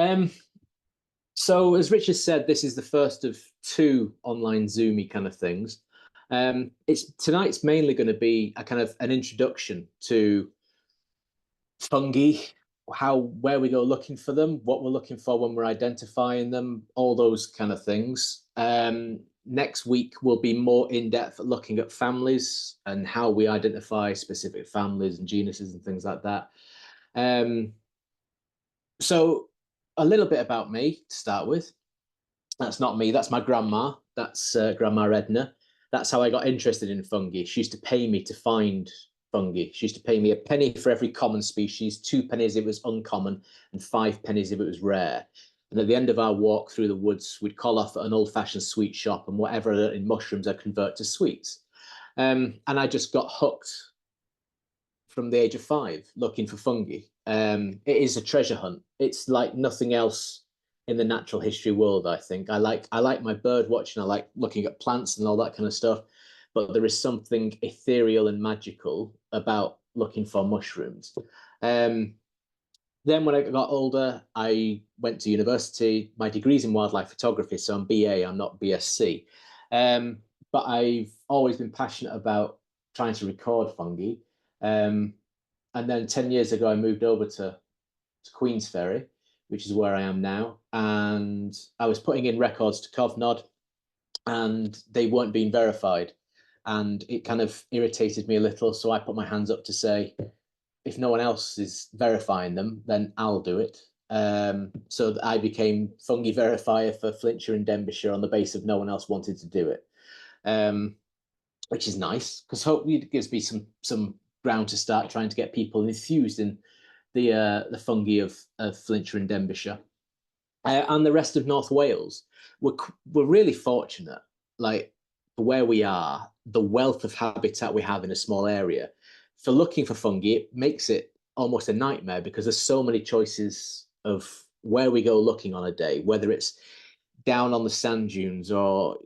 Um, so as Richard said, this is the first of two online Zoomy kind of things. It's tonight's mainly going to be a kind of an introduction to fungi, where we go looking for them, what we're looking for when we're identifying them, all those kind of things. Next week we'll be more in depth at looking at families and how we identify specific families and genuses and things like that. So a little bit about me to start with. That's not me, that's my grandma. That's Grandma Edna. That's how I got interested in fungi. She used to pay me to find fungi. She used to pay me a penny for every common species, 2 pennies if it was uncommon, and 5 pennies if it was rare. And at the end of our walk through the woods, we'd call off at an old-fashioned sweet shop, and whatever in mushrooms I'd convert to sweets. And I just got hooked from the age of 5 looking for fungi. It is a treasure hunt. It's like nothing else in the natural history world, I think. I like my bird watching, I like looking at plants and all that kind of stuff, but there is something ethereal and magical about looking for mushrooms. Then when I got older, I went to university. My degree's in wildlife photography, so I'm BA, I'm not BSc. But I've always been passionate about trying to record fungi. And then 10 years ago, I moved over to Queensferry, which is where I am now. And I was putting in records to Covnod and they weren't being verified. And it kind of irritated me a little. So I put my hands up to say, if no one else is verifying them, then I'll do it. So I became fungi verifier for Flintshire and Denbighshire on the basis of no one else wanted to do it, which is nice because hopefully it gives me some ground to start trying to get people infused in the fungi of Flintshire and Denbighshire. And the rest of North Wales. We're really fortunate, like for where we are, the wealth of habitat we have in a small area. For looking for fungi, it makes it almost a nightmare because there's so many choices of where we go looking on a day, whether it's down on the sand dunes or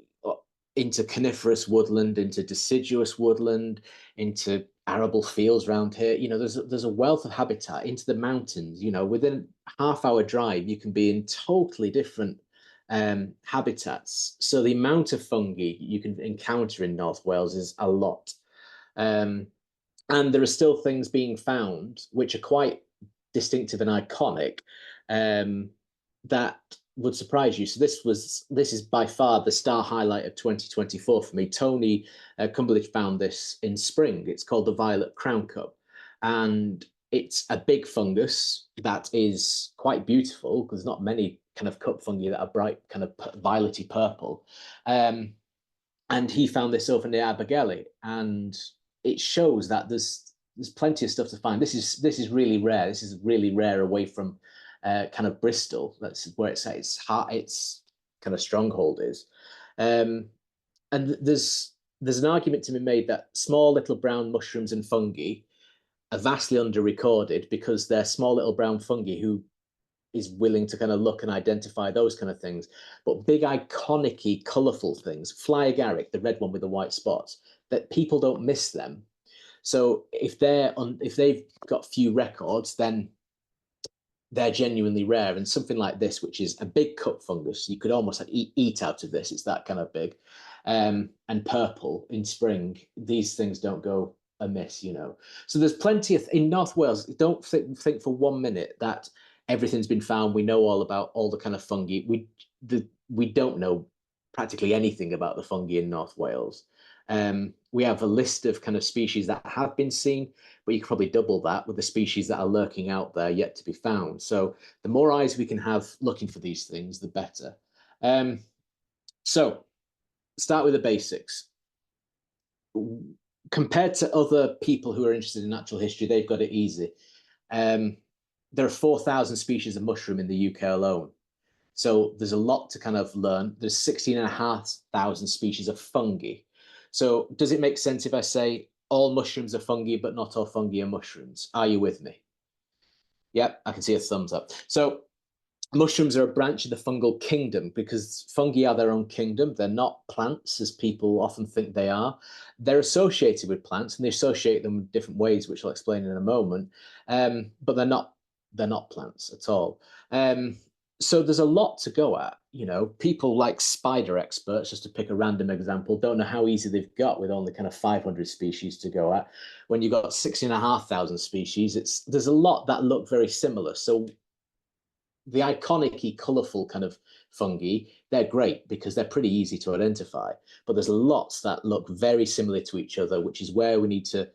into coniferous woodland, into deciduous woodland, into arable fields around here. You know, there's a wealth of habitat into the mountains. You know, within half-hour drive, you can be in totally different habitats. So the amount of fungi you can encounter in North Wales is a lot. And there are still things being found which are quite distinctive and iconic that would surprise you. So this is by far the star highlight of 2024 for me. Tony Cumberledge found this in spring. It's called the violet crown cup, and it's a big fungus that is quite beautiful because there's not many kind of cup fungi that are bright kind of violety purple. And he found this over near Abergele, and it shows that there's plenty of stuff to find. This is really rare. This is really rare away from kind of Bristol. That's where its kind of stronghold is. And there's an argument to be made that small little brown mushrooms and fungi are vastly under-recorded because they're small little brown fungi who is willing to kind of look and identify those kind of things. But big, iconic-y, colourful things, fly agaric, the red one with the white spots, that people don't miss them. So if they've got few records, then they're genuinely rare. And something like this, which is a big cup fungus, you could almost like eat out of this. It's that kind of big, and purple in spring. These things don't go amiss, you know. So there's plenty of in North Wales. Don't think for 1 minute that everything's been found. We know all about all the kind of fungi. We don't know practically anything about the fungi in North Wales. We have a list of kind of species that have been seen, but you could probably double that with the species that are lurking out there yet to be found. So the more eyes we can have looking for these things, the better. So start with the basics. Compared to other people who are interested in natural history, they've got it easy. There are 4,000 species of mushroom in the UK alone. So there's a lot to kind of learn. There's 16,500 species of fungi. So does it make sense if I say all mushrooms are fungi, but not all fungi are mushrooms? Are you with me? Yep, I can see a thumbs up. So mushrooms are a branch of the fungal kingdom because fungi are their own kingdom. They're not plants, as people often think they are. They're associated with plants, and they associate them in different ways, which I'll explain in a moment. But they're not plants at all. So there's a lot to go at. People like spider experts, just to pick a random example, don't know how easy they've got with only kind of 500 species to go at. When you've got 6,500 species, there's a lot that look very similar. So the iconic, colorful kind of fungi, they're great because they're pretty easy to identify. But there's lots that look very similar to each other, which is where we need to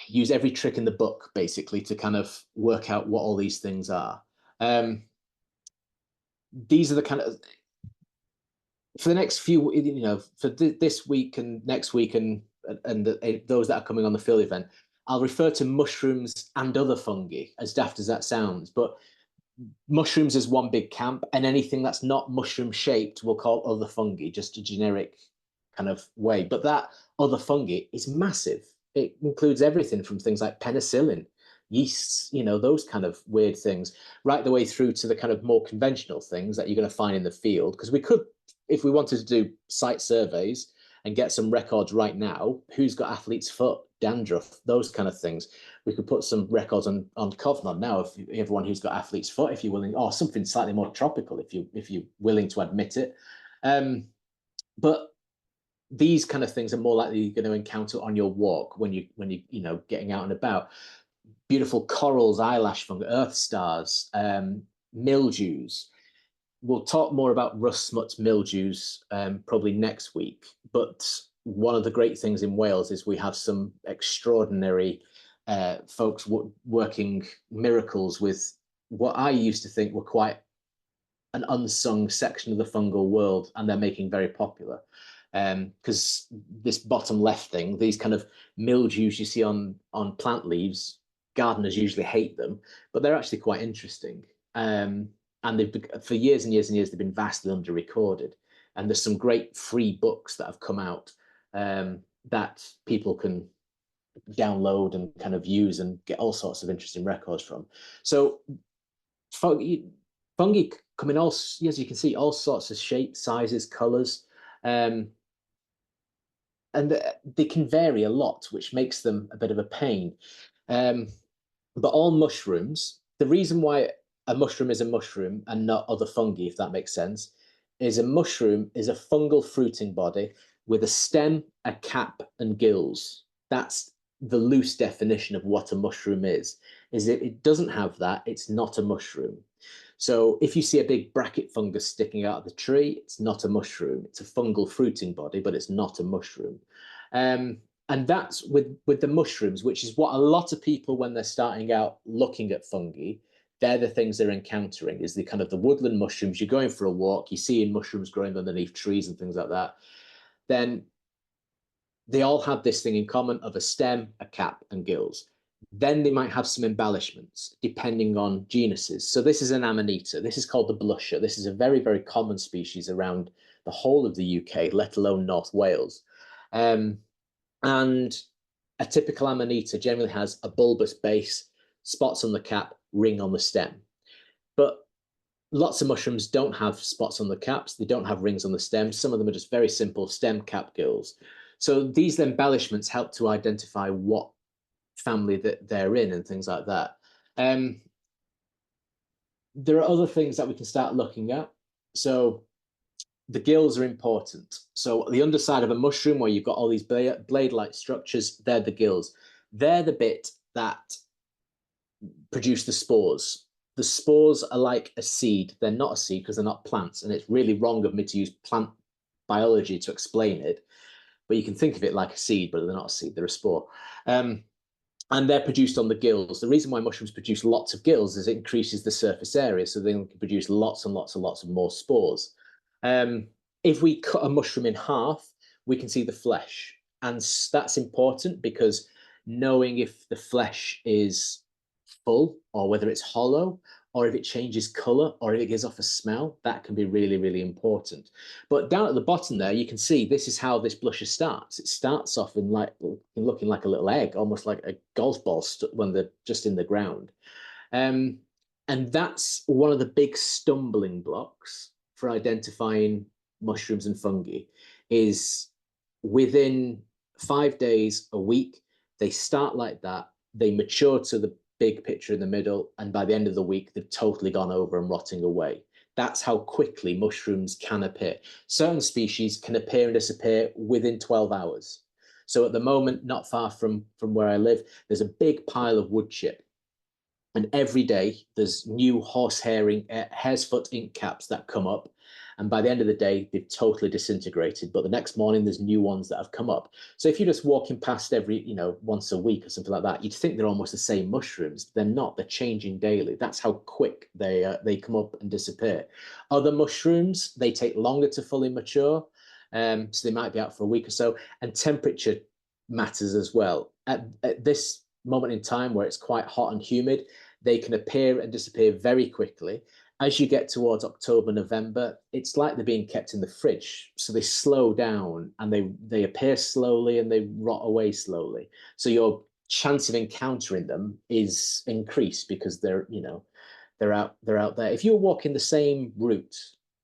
use every trick in the book, basically, to kind of work out what all these things are. These are the kind of, for the next few, for this week and next week and those that are coming on the field event, I'll refer to mushrooms and other fungi, as daft as that sounds. But mushrooms is one big camp, and anything that's not mushroom shaped we'll call other fungi, just a generic kind of way. But that other fungi is massive. It includes everything from things like penicillin, yeasts, those kind of weird things, right the way through to the kind of more conventional things that you're going to find in the field. Because we could, if we wanted to do site surveys and get some records right now, who's got athlete's foot, dandruff, those kind of things. We could put some records on Covnod now, if everyone who's got athlete's foot, if you're willing, or something slightly more tropical, if you're willing to admit it. But these kind of things are more likely you're going to encounter on your walk when you getting out and about. Beautiful corals, eyelash fungi, earth stars, mildews. We'll talk more about rust, smuts, mildews probably next week. But one of the great things in Wales is we have some extraordinary folks working miracles with what I used to think were quite an unsung section of the fungal world, and they're making very popular. Because this bottom left thing, these kind of mildews you see on plant leaves, gardeners usually hate them, but they're actually quite interesting. And they've for years and years and years they've been vastly under recorded. And there's some great free books that have come out that people can download and kind of use and get all sorts of interesting records from. So fungi come in all, as you can see, all sorts of shapes, sizes, colors. And they can vary a lot, which makes them a bit of a pain. But all mushrooms, the reason why a mushroom is a mushroom and not other fungi, if that makes sense, is a mushroom is a fungal fruiting body with a stem, a cap, and gills. That's the loose definition of what a mushroom is it doesn't have that, it's not a mushroom. So if you see a big bracket fungus sticking out of the tree, it's not a mushroom. It's a fungal fruiting body, but it's not a mushroom. And that's with the mushrooms, which is what a lot of people, when they're starting out looking at fungi, they're the things they're encountering, is the kind of the woodland mushrooms. You're going for a walk, you're seeing mushrooms growing underneath trees and things like that. Then they all have this thing in common of a stem, a cap, and gills. Then they might have some embellishments depending on genuses. So this is an amanita. This is called the blusher. This is a very, very common species around the whole of the UK, let alone North Wales. And a typical amanita generally has a bulbous base, spots on the cap, ring on the stem. But lots of mushrooms don't have spots on the caps. They don't have rings on the stems. Some of them are just very simple stem, cap, gills. So these embellishments help to identify what family that they're in and things like that. There are other things that we can start looking at. So the gills are important. So the underside of a mushroom where you've got all these blade-like structures, they're the gills. They're the bit that produce the spores. The spores are like a seed. They're not a seed because they're not plants. And it's really wrong of me to use plant biology to explain it. But you can think of it like a seed, but they're not a seed, they're a spore. And they're produced on the gills. The reason why mushrooms produce lots of gills is it increases the surface area, so they can produce lots and lots and lots of more spores. If we cut a mushroom in half, we can see the flesh. And that's important because knowing if the flesh is full or whether it's hollow or if it changes color or if it gives off a smell, that can be really, really important. But down at the bottom there, you can see this is how this blusher starts. It starts off in looking like a little egg, almost like a golf ball when they're just in the ground. And that's one of the big stumbling blocks for identifying mushrooms and fungi is within 5 days, a week, they start like that. They mature to the big picture in the middle, and by the end of the week, they've totally gone over and rotting away. That's how quickly mushrooms can appear. Certain species can appear and disappear within 12 hours. So at the moment, not far from where I live, there's a big pile of wood chip. And every day there's new hare's foot ink caps that come up. And by the end of the day, they've totally disintegrated. But the next morning, there's new ones that have come up. So if you're just walking past every, once a week or something like that, you'd think they're almost the same mushrooms. They're not. They're changing daily. That's how quick they come up and disappear. Other mushrooms, they take longer to fully mature. So they might be out for a week or so. And temperature matters as well. At this moment in time where it's quite hot and humid, they can appear and disappear very quickly. As you get towards October, November, it's like they're being kept in the fridge. So they slow down and they appear slowly and they rot away slowly. So your chance of encountering them is increased because they're out there. If you're walking the same route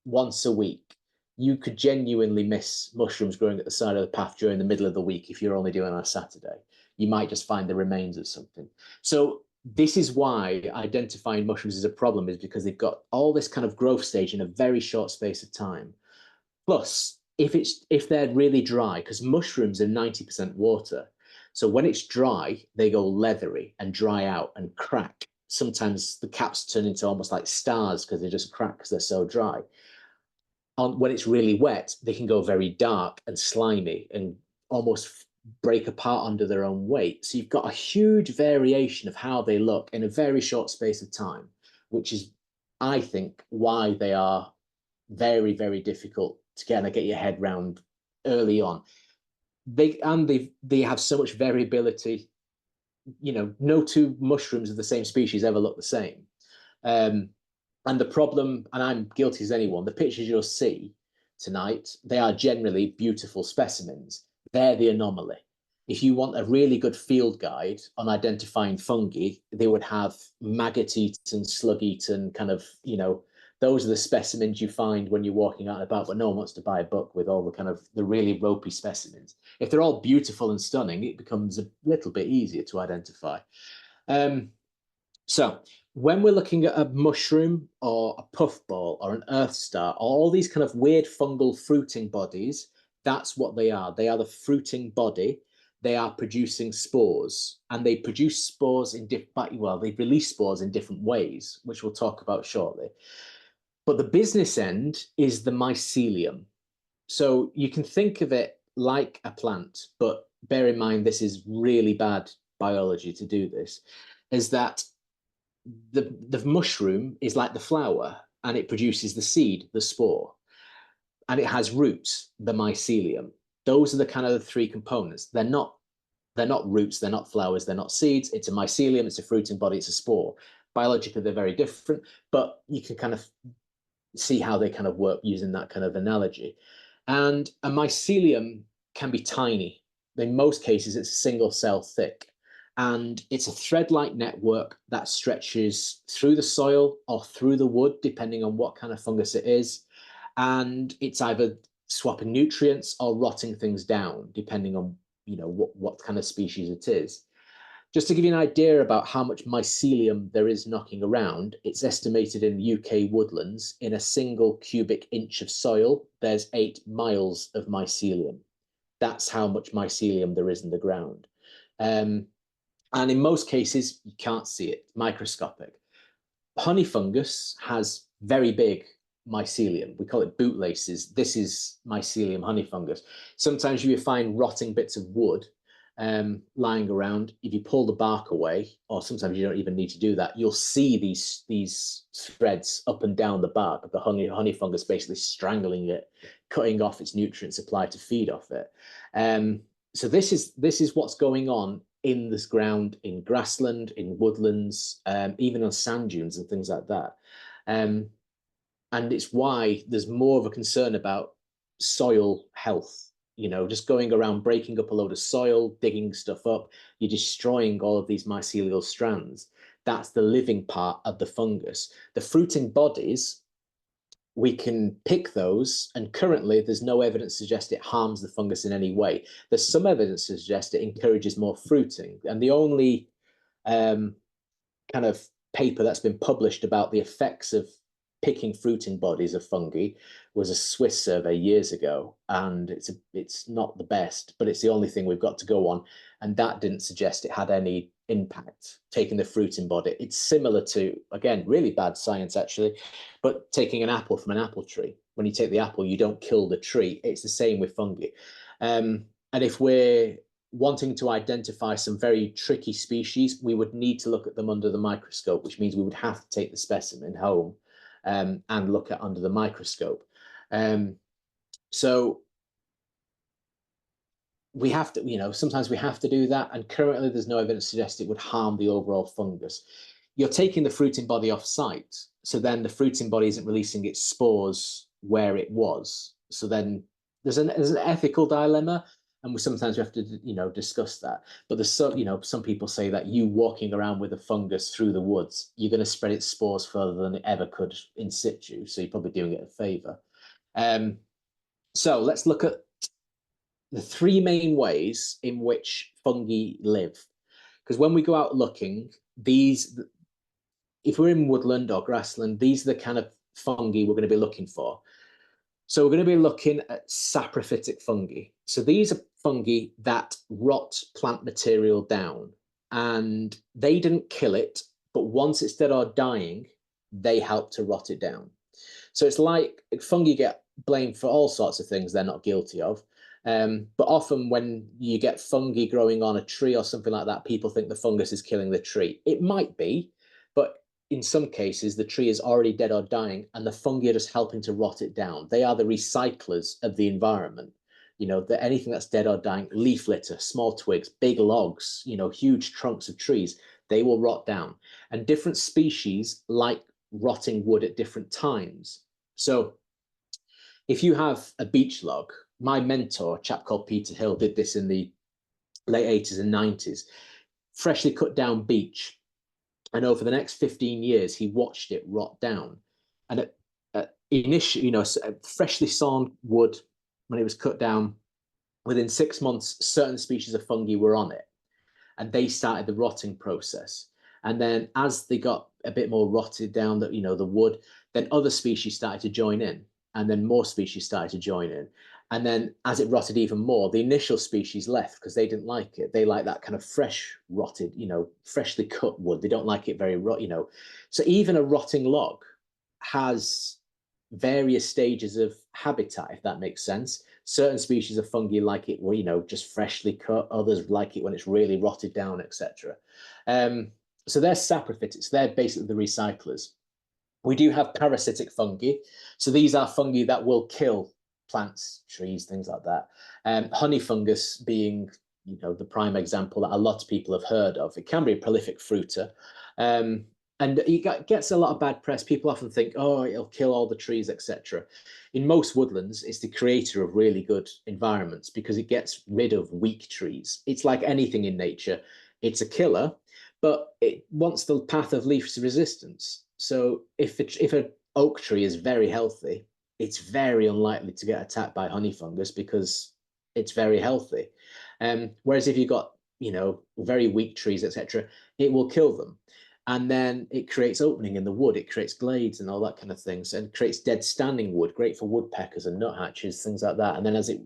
once a week, you could genuinely miss mushrooms growing at the side of the path during the middle of the week if you're only doing it on a Saturday. You might just find the remains of something. So this is why identifying mushrooms is a problem, is because they've got all this kind of growth stage in a very short space of time. Plus, if they're really dry, because mushrooms are 90% water, so when it's dry, they go leathery and dry out and crack. Sometimes the caps turn into almost like stars because they just crack because they're so dry. When it's really wet, they can go very dark and slimy and almost break apart under their own weight. So you've got a huge variation of how they look in a very short space of time, which is, I think, why they are very, very difficult to get your head round early on. They have so much variability. No two mushrooms of the same species ever look the same. And the problem, and I'm guilty as anyone, the pictures you'll see tonight, they are generally beautiful specimens. They're the anomaly. If you want a really good field guide on identifying fungi, they would have maggot-eaten, slug-eaten kind of, those are the specimens you find when you're walking out and about, but no one wants to buy a book with all the kind of the really ropey specimens. If they're all beautiful and stunning, it becomes a little bit easier to identify. So when we're looking at a mushroom or a puffball or an earth star, all these kind of weird fungal fruiting bodies, that's what they are. They are the fruiting body. They are producing spores, and they produce spores in they release spores in different ways, which we'll talk about shortly. But the business end is the mycelium. So you can think of it like a plant, but bear in mind, this is really bad biology to do this, is that the mushroom is like the flower, and it produces the seed, the spore, and it has roots, the mycelium. Those are the kind of the three components. They're not roots, they're not flowers, they're not seeds. It's a mycelium, it's a fruiting body, it's a spore. Biologically, they're very different, but you can kind of see how they kind of work using that kind of analogy. And a mycelium can be tiny. In most cases, it's a single cell thick. And it's a thread-like network that stretches through the soil or through the wood, depending on what kind of fungus it is. And it's either swapping nutrients or rotting things down, depending on what kind of species it is. Just to give you an idea about how much mycelium there is knocking around, it's estimated in UK woodlands, in a single cubic inch of soil, there's 8 miles of mycelium. That's how much mycelium there is in the ground. And in most cases, you can't see it, microscopic. Honey fungus has very big mycelium. We call it bootlaces. This is mycelium honey fungus. Sometimes you find rotting bits of wood lying around. If you pull the bark away, or sometimes you don't even need to do that, you'll see these threads up and down the bark of the honey fungus, basically strangling it, cutting off its nutrient supply to feed off it. So this is what's going on in this ground, in grassland, in woodlands, even on sand dunes and things like that. And it's why there's more of a concern about soil health. Just going around breaking up a load of soil, digging stuff up, you're destroying all of these mycelial strands. That's the living part of the fungus. The fruiting bodies, we can pick those, and currently there's no evidence to suggest it harms the fungus in any way. There's some evidence to suggest it encourages more fruiting, and the only kind of paper that's been published about the effects of picking fruiting bodies of fungi was a Swiss survey years ago, and it's not the best, but it's the only thing we've got to go on, and that didn't suggest it had any impact taking the fruiting body. It's similar to, again, really bad science actually, but taking an apple from an apple tree. When you take the apple, you don't kill the tree. It's the same with fungi. And if we're wanting to identify some very tricky species, we would need to look at them under the microscope, which means we would have to take the specimen home and look at under the microscope. So we have to, sometimes we have to do that. And currently there's no evidence to suggest it would harm the overall fungus. You're taking the fruiting body off site. So then the fruiting body isn't releasing its spores where it was. So then there's an ethical dilemma. And sometimes we have to, discuss that. But there's some people say that you walking around with a fungus through the woods, you're going to spread its spores further than it ever could in situ. So you're probably doing it a favor. So let's look at the three main ways in which fungi live. Because when we go out looking, if we're in woodland or grassland, these are the kind of fungi we're going to be looking for. So we're going to be looking at saprophytic fungi. So these are fungi that rot plant material down, and they didn't kill it, but once it's dead or dying, they help to rot it down. So it's like fungi get blamed for all sorts of things they're not guilty of. But often when you get fungi growing on a tree or something like that, people think the fungus is killing the tree. It might be, but in some cases, the tree is already dead or dying, and the fungi are just helping to rot it down. They are the recyclers of the environment. Anything that's dead or dying, leaf litter, small twigs, big logs, huge trunks of trees, they will rot down. And different species like rotting wood at different times. So if you have a beech log, my mentor, a chap called Peter Hill, did this in the late 80s and 90s, freshly cut down beech. And over the next 15 years, he watched it rot down. And initially, freshly sawn wood, when it was cut down, within 6 months, certain species of fungi were on it. And they started the rotting process. And then as they got a bit more rotted down, the wood, then other species started to join in. And then more species started to join in. And then as it rotted even more, the initial species left because they didn't like it. They like that kind of fresh rotted, freshly cut wood. They don't like it very rot, So even a rotting log has various stages of habitat, if that makes sense. Certain species of fungi like it, just freshly cut. Others like it when it's really rotted down, etc. So they're saprophytics. They're basically the recyclers. We do have parasitic fungi. So these are fungi that will kill plants, trees, things like that. Honey fungus being, the prime example that a lot of people have heard of. It can be a prolific fruiter. And it gets a lot of bad press. People often think, oh, it'll kill all the trees, etc. In most woodlands, it's the creator of really good environments because it gets rid of weak trees. It's like anything in nature. It's a killer, but it wants the path of least resistance. So if an oak tree is very healthy, it's very unlikely to get attacked by honey fungus because it's very healthy. Whereas if you've got, very weak trees, etc., it will kill them. And then it creates opening in the wood. It creates glades and all that kind of things, and creates dead standing wood, great for woodpeckers and nuthatches, things like that. And then as it,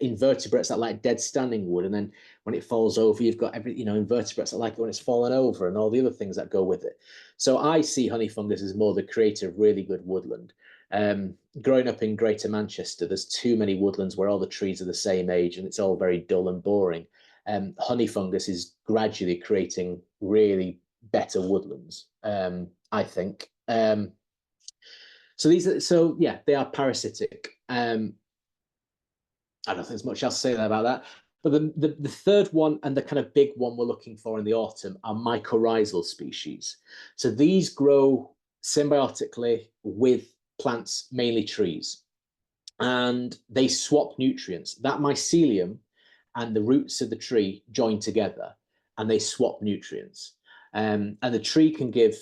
invertebrates that like dead standing wood. And then when it falls over, you've got invertebrates that like it when it's fallen over and all the other things that go with it. So I see honey fungus as more the creator of really good woodland. Growing up in Greater Manchester, there's too many woodlands where all the trees are the same age and it's all very dull and boring. Honey fungus is gradually creating really better woodlands, I think. So they are parasitic. I don't think there's much else to say about that. But the third one and the kind of big one we're looking for in the autumn are mycorrhizal species. So these grow symbiotically with plants, mainly trees, and they swap nutrients. That mycelium and the roots of the tree join together and they swap nutrients. And the tree can give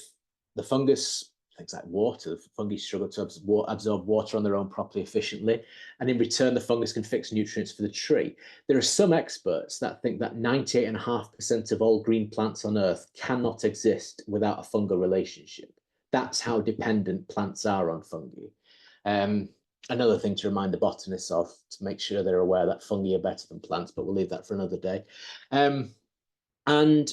the fungus things like water. Fungi struggle to absorb water on their own properly efficiently, and in return, the fungus can fix nutrients for the tree. There are some experts that think that 98.5% of all green plants on Earth cannot exist without a fungal relationship. That's how dependent plants are on fungi. Another thing to remind the botanists of, to make sure they're aware that fungi are better than plants, but we'll leave that for another day. And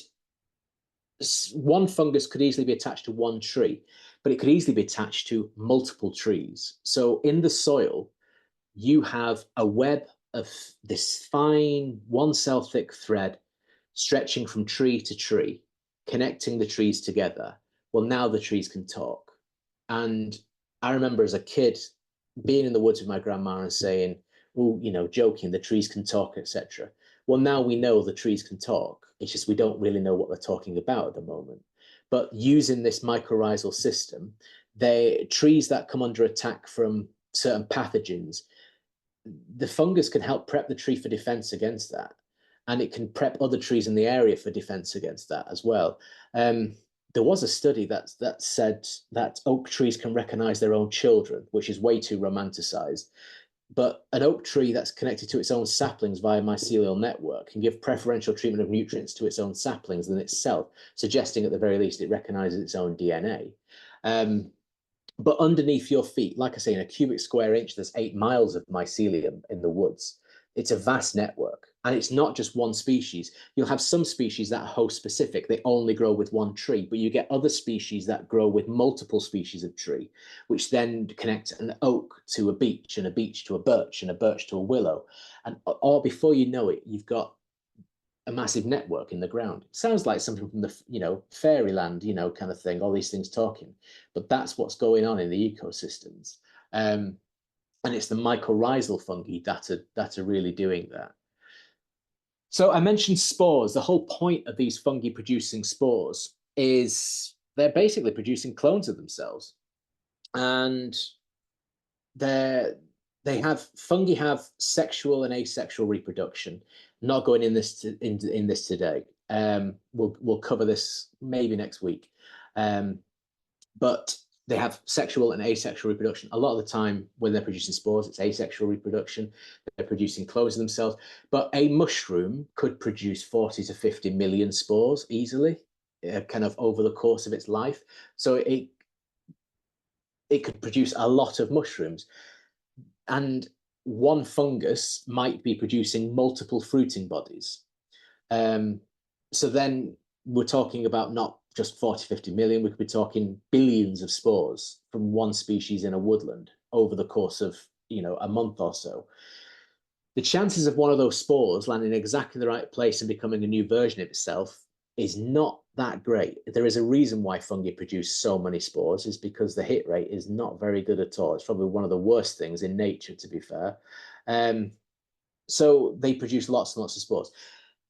one fungus could easily be attached to one tree, but it could easily be attached to multiple trees. So in the soil, you have a web of this fine one cell thick thread stretching from tree to tree, connecting the trees together. Well, now the trees can talk. And I remember as a kid being in the woods with my grandma and saying, well, you know, joking, the trees can talk, etc. Well, now we know the trees can talk. It's just we don't really know what they're talking about at the moment. But using this mycorrhizal system, trees that come under attack from certain pathogens, the fungus can help prep the tree for defense against that. And it can prep other trees in the area for defense against that as well. There was a study that said that oak trees can recognize their own children, which is way too romanticized. But an oak tree that's connected to its own saplings via mycelial network can give preferential treatment of nutrients to its own saplings than itself, suggesting at the very least it recognizes its own DNA. But underneath your feet, like I say, in a cubic square inch, there's 8 miles of mycelium in the woods. It's a vast network. And it's not just one species. You'll have some species that are host specific. They only grow with one tree, but you get other species that grow with multiple species of tree, which then connect an oak to a beech, and a beech to a birch, and a birch to a willow. And or before you know it, you've got a massive network in the ground. It sounds like something from the, you know, fairyland, you know, kind of thing, all these things talking. But that's what's going on in the ecosystems. And it's the mycorrhizal fungi that are really doing that. So I mentioned spores. The whole point of these fungi producing spores is they're basically producing clones of themselves. And fungi have sexual and asexual reproduction. Not going in this today. We'll cover this maybe next week. But they have sexual and asexual reproduction. A lot of the time when they're producing spores, it's asexual reproduction. They're producing clones of themselves. But a mushroom could produce 40 to 50 million spores easily, kind of over the course of its life. So it could produce a lot of mushrooms. And one fungus might be producing multiple fruiting bodies. So then we're talking about not just 40, 50 million, we could be talking billions of spores from one species in a woodland over the course of, you know, a month or so. The chances of one of those spores landing in exactly the right place and becoming a new version of itself is not that great. There is a reason why fungi produce so many spores, is because the hit rate is not very good at all. It's probably one of the worst things in nature, to be fair. So they produce lots and lots of spores.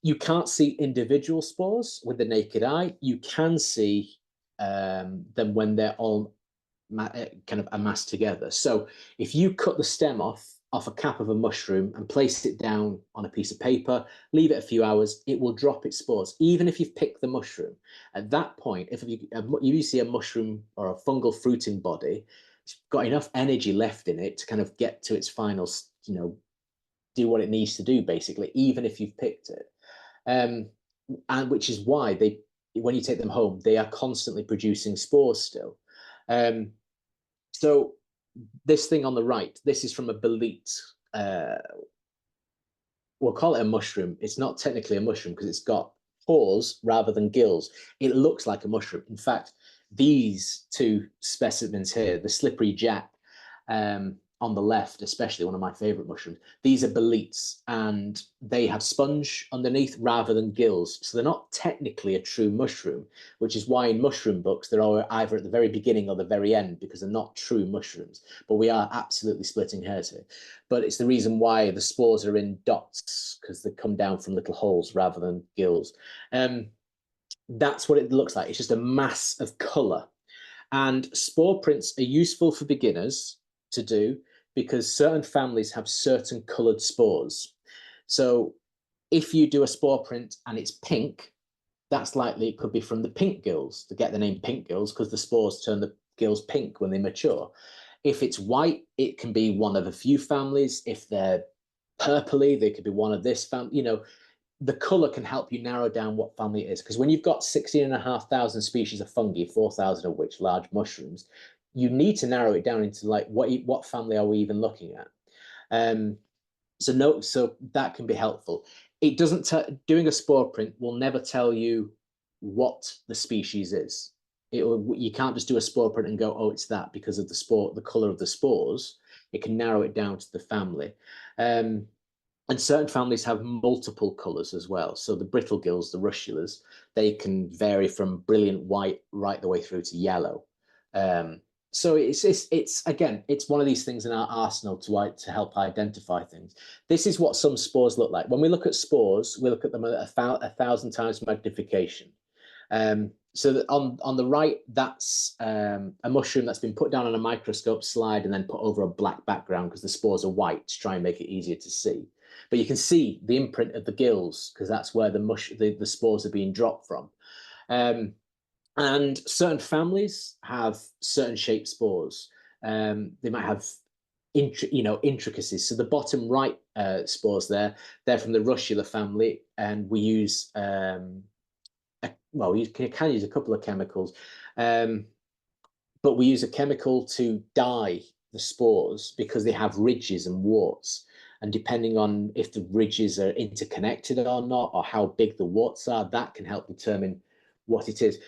You can't see individual spores with the naked eye. You can see them when they're all kind of amassed together. So if you cut the stem off a cap of a mushroom and place it down on a piece of paper, leave it a few hours, it will drop its spores, even if you've picked the mushroom. At that point, if you see a mushroom or a fungal fruiting body, it's got enough energy left in it to kind of get to its final, you know, do what it needs to do, basically, even if you've picked it. And which is why when you take them home, they are constantly producing spores still. So this thing on the right, this is from a bolete. We'll call it a mushroom. It's not technically a mushroom because it's got pores rather than gills. It looks like a mushroom. In fact, these two specimens here, the slippery jack on the left, especially one of my favorite mushrooms, these are boletes, and they have sponge underneath rather than gills. So they're not technically a true mushroom, which is why in mushroom books, they're either at the very beginning or the very end, because they're not true mushrooms. But we are absolutely splitting hairs here. But it's the reason why the spores are in dots, because they come down from little holes rather than gills. That's what it looks like. It's just a mass of color. And spore prints are useful for beginners to do, because certain families have certain colored spores. So if you do a spore print and it's pink, that's likely it could be from the pink gills, to get the name pink gills, because the spores turn the gills pink when they mature. If it's white, it can be one of a few families. If they're purpley, they could be one of this family. You know, the color can help you narrow down what family it is. Because when you've got 16,500 species of fungi, 4,000 of which large mushrooms, you need to narrow it down into like what family are we even looking at? So that can be helpful. It doesn't doing a spore print will never tell you what the species is. You can't just do a spore print and go, oh, it's that because of the color of the spores. It can narrow it down to the family. And certain families have multiple colors as well. So the brittle gills, the russulas, they can vary from brilliant white right the way through to yellow. So it's again, it's one of these things in our arsenal to help identify things. This is what some spores look like. When we look at spores, we look at them at 1,000 times magnification. So that on the right, that's a mushroom that's been put down on a microscope slide and then put over a black background because the spores are white to try and make it easier to see. But you can see the imprint of the gills because that's where the spores are being dropped from. And certain families have certain shaped spores. They might have intricacies. So the bottom right spores they're from the russula family, and we use well, you can use a couple of chemicals, but we use a chemical to dye the spores because they have ridges and warts. And depending on if the ridges are interconnected or not, or how big the warts are, that can help determine what it is.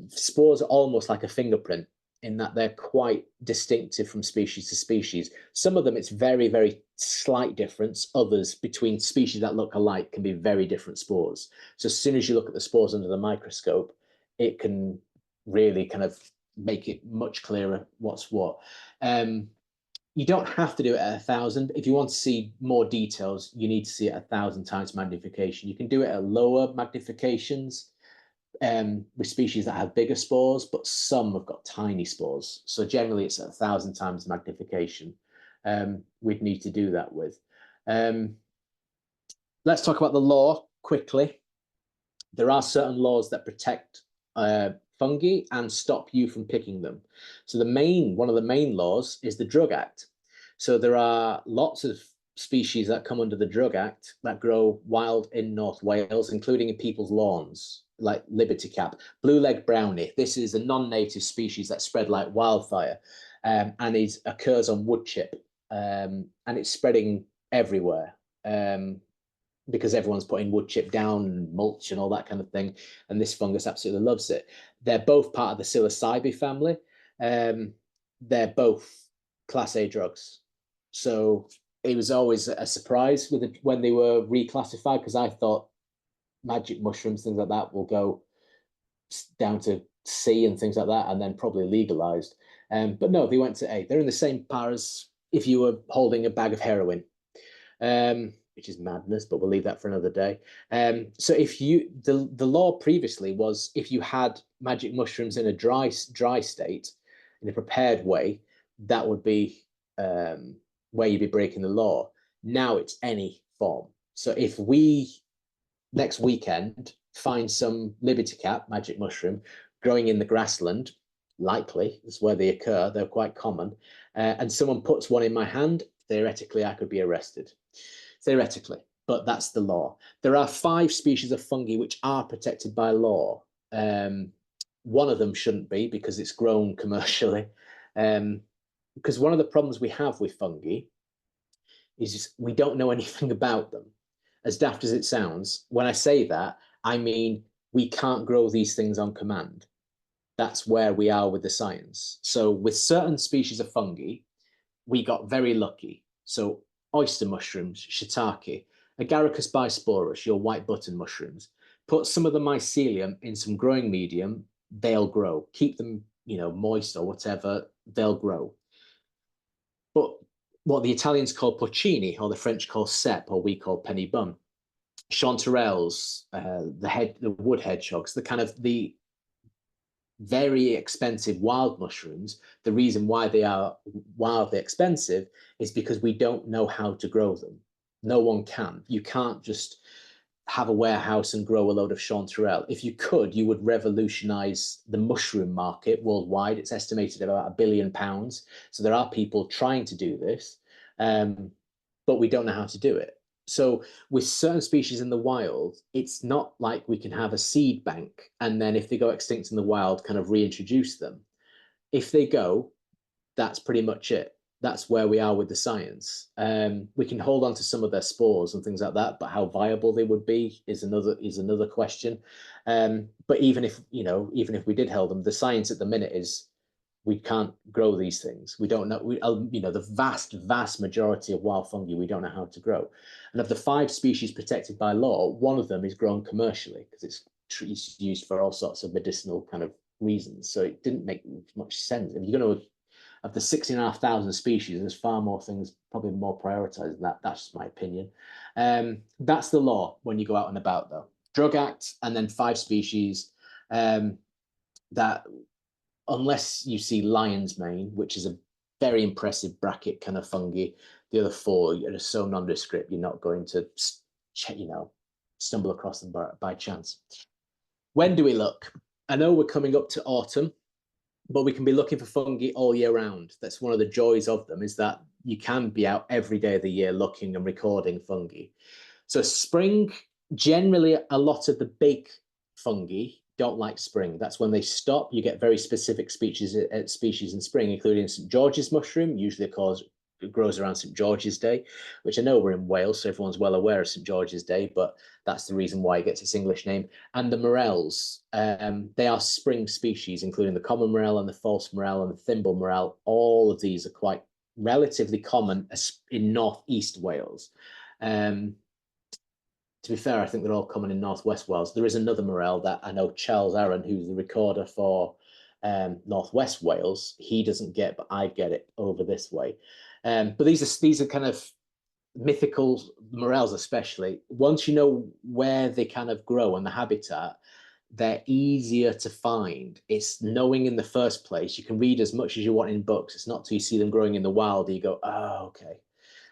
Spores are almost like a fingerprint in that they're quite distinctive from species to species. Some of them, it's very, very slight difference. Others, between species that look alike, can be very different spores. So as soon as you look at the spores under the microscope, it can really kind of make it much clearer what's what. You don't have to do it at 1,000. If you want to see more details, you need to see it 1,000 times magnification. You can do it at lower magnifications with species that have bigger spores, but some have got tiny spores. So generally it's 1,000 times magnification we'd need to do that with. Let's talk about the law quickly. There are certain laws that protect fungi and stop you from picking them. So one of the main laws is the Drug Act. So there are lots of species that come under the Drug Act that grow wild in North Wales, including in people's lawns, like Liberty Cap, blue leg brownie. This is a non-native species that spread like wildfire, and it occurs on wood chip, and it's spreading everywhere because everyone's putting wood chip down and mulch and all that kind of thing, and this fungus absolutely loves it. They're both part of the psilocybe family. They're both Class A drugs, so it was always a surprise when they were reclassified because I thought magic mushrooms, things like that, will go down to C and things like that, and then probably legalized. But no, they went to A. They're in the same par as if you were holding a bag of heroin, which is madness, but we'll leave that for another day. So if the law previously was if you had magic mushrooms in a dry state, in a prepared way, that would be where you'd be breaking the law. Now it's any form. So if we next weekend find some Liberty Cap magic mushroom growing in the grassland, likely is where they occur, they're quite common, and someone puts one in my hand, theoretically I could be arrested. Theoretically, but that's the law. There are 5 species of fungi which are protected by law. One of them shouldn't be because it's grown commercially. Because one of the problems we have with fungi is just we don't know anything about them. As daft as it sounds, when I say that, I mean we can't grow these things on command. That's where we are with the science. So with certain species of fungi, we got very lucky. So oyster mushrooms, shiitake, Agaricus bisporus, your white button mushrooms, put some of the mycelium in some growing medium, they'll grow. Keep them, moist or whatever, they'll grow. But what the Italians call porcini, or the French call cep, or we call penny bum, chanterelles, the wood hedgehogs, the very expensive wild mushrooms, the reason why they are wildly expensive is because we don't know how to grow them. No one can. You can't just have a warehouse and grow a load of chanterelle. If you could, you would revolutionize the mushroom market worldwide. It's estimated at about £1 billion. So there are people trying to do this, but we don't know how to do it. So with certain species in the wild, it's not like we can have a seed bank and then if they go extinct in the wild, kind of reintroduce them. If they go, that's pretty much it. That's where we are with the science. We can hold on to some of their spores and things like that, but how viable they would be is another question. But even if we did hold them, the science at the minute is we can't grow these things. We don't know. The vast majority of wild fungi we don't know how to grow. And of the 5 species protected by law, one of them is grown commercially because it's used for all sorts of medicinal kind of reasons. So it didn't make much sense. If you're going to of the 16,500 species, there's far more things, probably more prioritized than that. That's just my opinion. That's the law when you go out and about, though. Drug Act, and then 5 species that, unless you see lion's mane, which is a very impressive bracket kind of fungi, the other 4 are so nondescript, you're not going to, stumble across them by chance. When do we look? I know we're coming up to autumn, but we can be looking for fungi all year round. That's one of the joys of them, is that you can be out every day of the year looking and recording fungi. So spring, generally a lot of the big fungi don't like spring. That's when they stop. You get very specific species in spring, including St. George's mushroom, usually it grows around St. George's Day, which I know we're in Wales, so everyone's well aware of St. George's Day, but that's the reason why it gets its English name. And the morels, they are spring species, including the common morel and the false morel and the thimble morel. All of these are quite relatively common in northeast Wales. To be fair, I think they're all common in northwest Wales. There is another morel that I know Charles Aaron, who's the recorder for northwest Wales, he doesn't get, but I get it over this way. But these are kind of mythical morels, especially. Once you know where they kind of grow and the habitat, they're easier to find. It's knowing in the first place. You can read as much as you want in books. It's not till you see them growing in the wild that you go, oh, okay,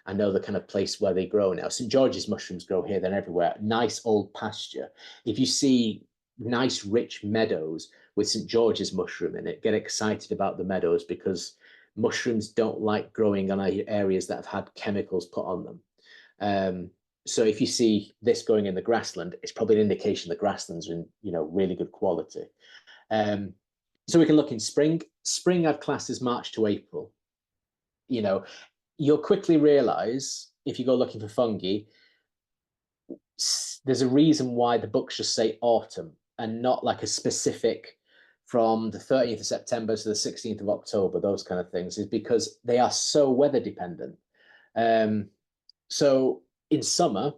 I know the kind of place where they grow now. St. George's mushrooms grow here, then everywhere. Nice old pasture. If you see nice rich meadows with St. George's mushroom in it, get excited about the meadows, because mushrooms don't like growing on areas that have had chemicals put on them. So if you see this growing in the grassland, it's probably an indication the grasslands are in, really good quality. So we can look in spring. Spring I've classed as March to April. You'll quickly realize if you go looking for fungi, there's a reason why the books just say autumn and not like a specific from the 13th of September to the 16th of October, those kind of things, is because they are so weather dependent. So in summer,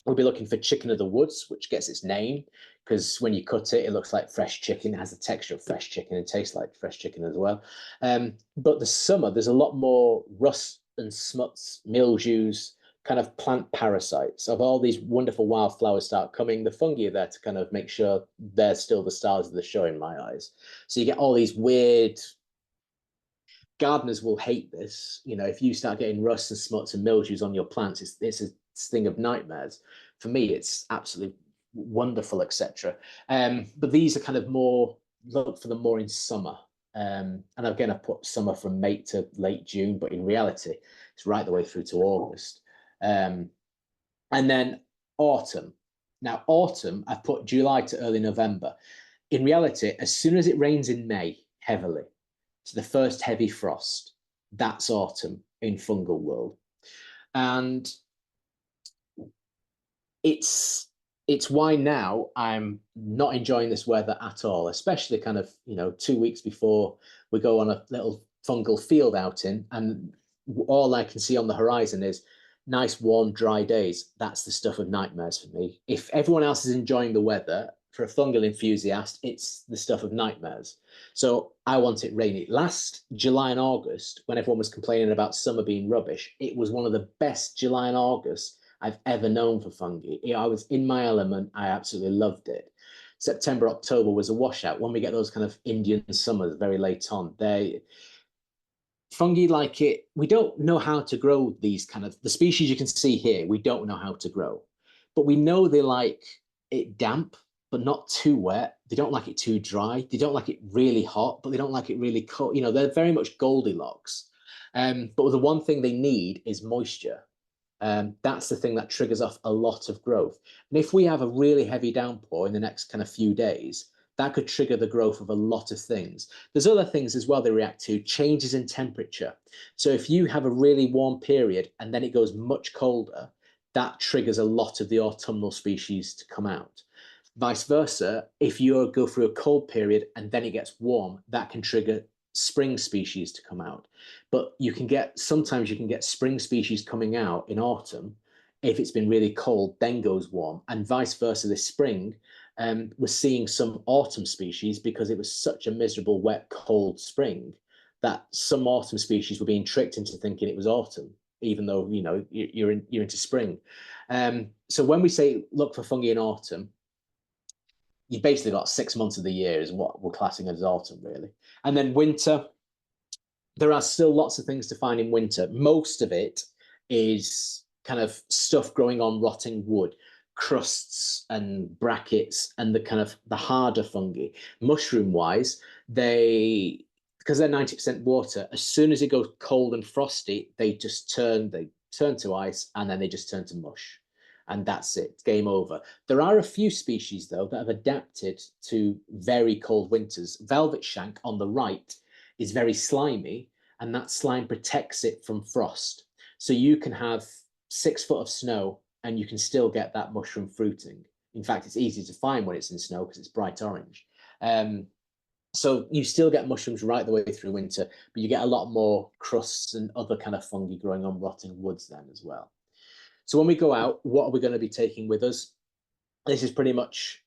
we'll be looking for chicken of the woods, which gets its name because when you cut it, it looks like fresh chicken. It has the texture of fresh chicken. It tastes like fresh chicken as well. But the summer, there's a lot more rust and smuts, mildews, kind of plant parasites. Of all these wonderful wildflowers start coming, the fungi are there to kind of make sure they're still the stars of the show in my eyes. So you get all these weird, gardeners will hate this. If you start getting rust and smuts and mildews on your plants, it's a thing of nightmares. For me, it's absolutely wonderful, etc. But these are kind of more, look for them more in summer. And again, I've put summer from May to late June, but in reality, it's right the way through to August. And then autumn. Now, autumn, I've put July to early November. In reality, as soon as it rains in May heavily, so the first heavy frost, that's autumn in fungal world. And it's why now I'm not enjoying this weather at all, especially kind of, 2 weeks before we go on a little fungal field outing, and all I can see on the horizon is nice, warm, dry days. That's the stuff of nightmares for me. If everyone else is enjoying the weather, for a fungal enthusiast, it's the stuff of nightmares. So I want it rainy. Last July and August, when everyone was complaining about summer being rubbish, it was one of the best July and August I've ever known for fungi. I was in my element. I absolutely loved it. September, October was a washout. When we get those kind of Indian summers very late on, fungi like it. We don't know how to grow these kind of, the species you can see here, we don't know how to grow. but we know they like it damp, but not too wet. They don't like it too dry. They don't like it really hot, but they don't like it really cold. You know, they're very much Goldilocks. But the one thing they need is moisture. That's the thing that triggers off a lot of growth. And if we have a really heavy downpour in the next kind of few days, that could trigger the growth of a lot of things. There's other things as well they react to, changes in temperature. So if you have a really warm period and then it goes much colder, that triggers a lot of the autumnal species to come out. Vice versa, if you go through a cold period and then it gets warm, that can trigger spring species to come out. But sometimes you can get spring species coming out in autumn if it's been really cold, then goes warm, and vice versa this spring. We're seeing some autumn species because it was such a miserable, wet, cold spring that some autumn species were being tricked into thinking it was autumn, even though you're into spring. So when we say look for fungi in autumn, you've basically got 6 months of the year is what we're classing as autumn, really. And then winter, there are still lots of things to find in winter. Most of it is kind of stuff growing on rotting wood, crusts and brackets, and the kind of the harder fungi. Mushroom wise, because they're 90% water, as soon as it goes cold and frosty, they turn to ice, and then they just turn to mush. And that's it, game over. There are a few species, though, that have adapted to very cold winters. Velvet shank on the right is very slimy, and that slime protects it from frost. So you can have 6 foot of snow and you can still get that mushroom fruiting. In fact, it's easy to find when it's in snow because it's bright orange. So you still get mushrooms right the way through winter, but you get a lot more crusts and other kind of fungi growing on rotting woods then as well. So when we go out, what are we going to be taking with us? This is pretty much,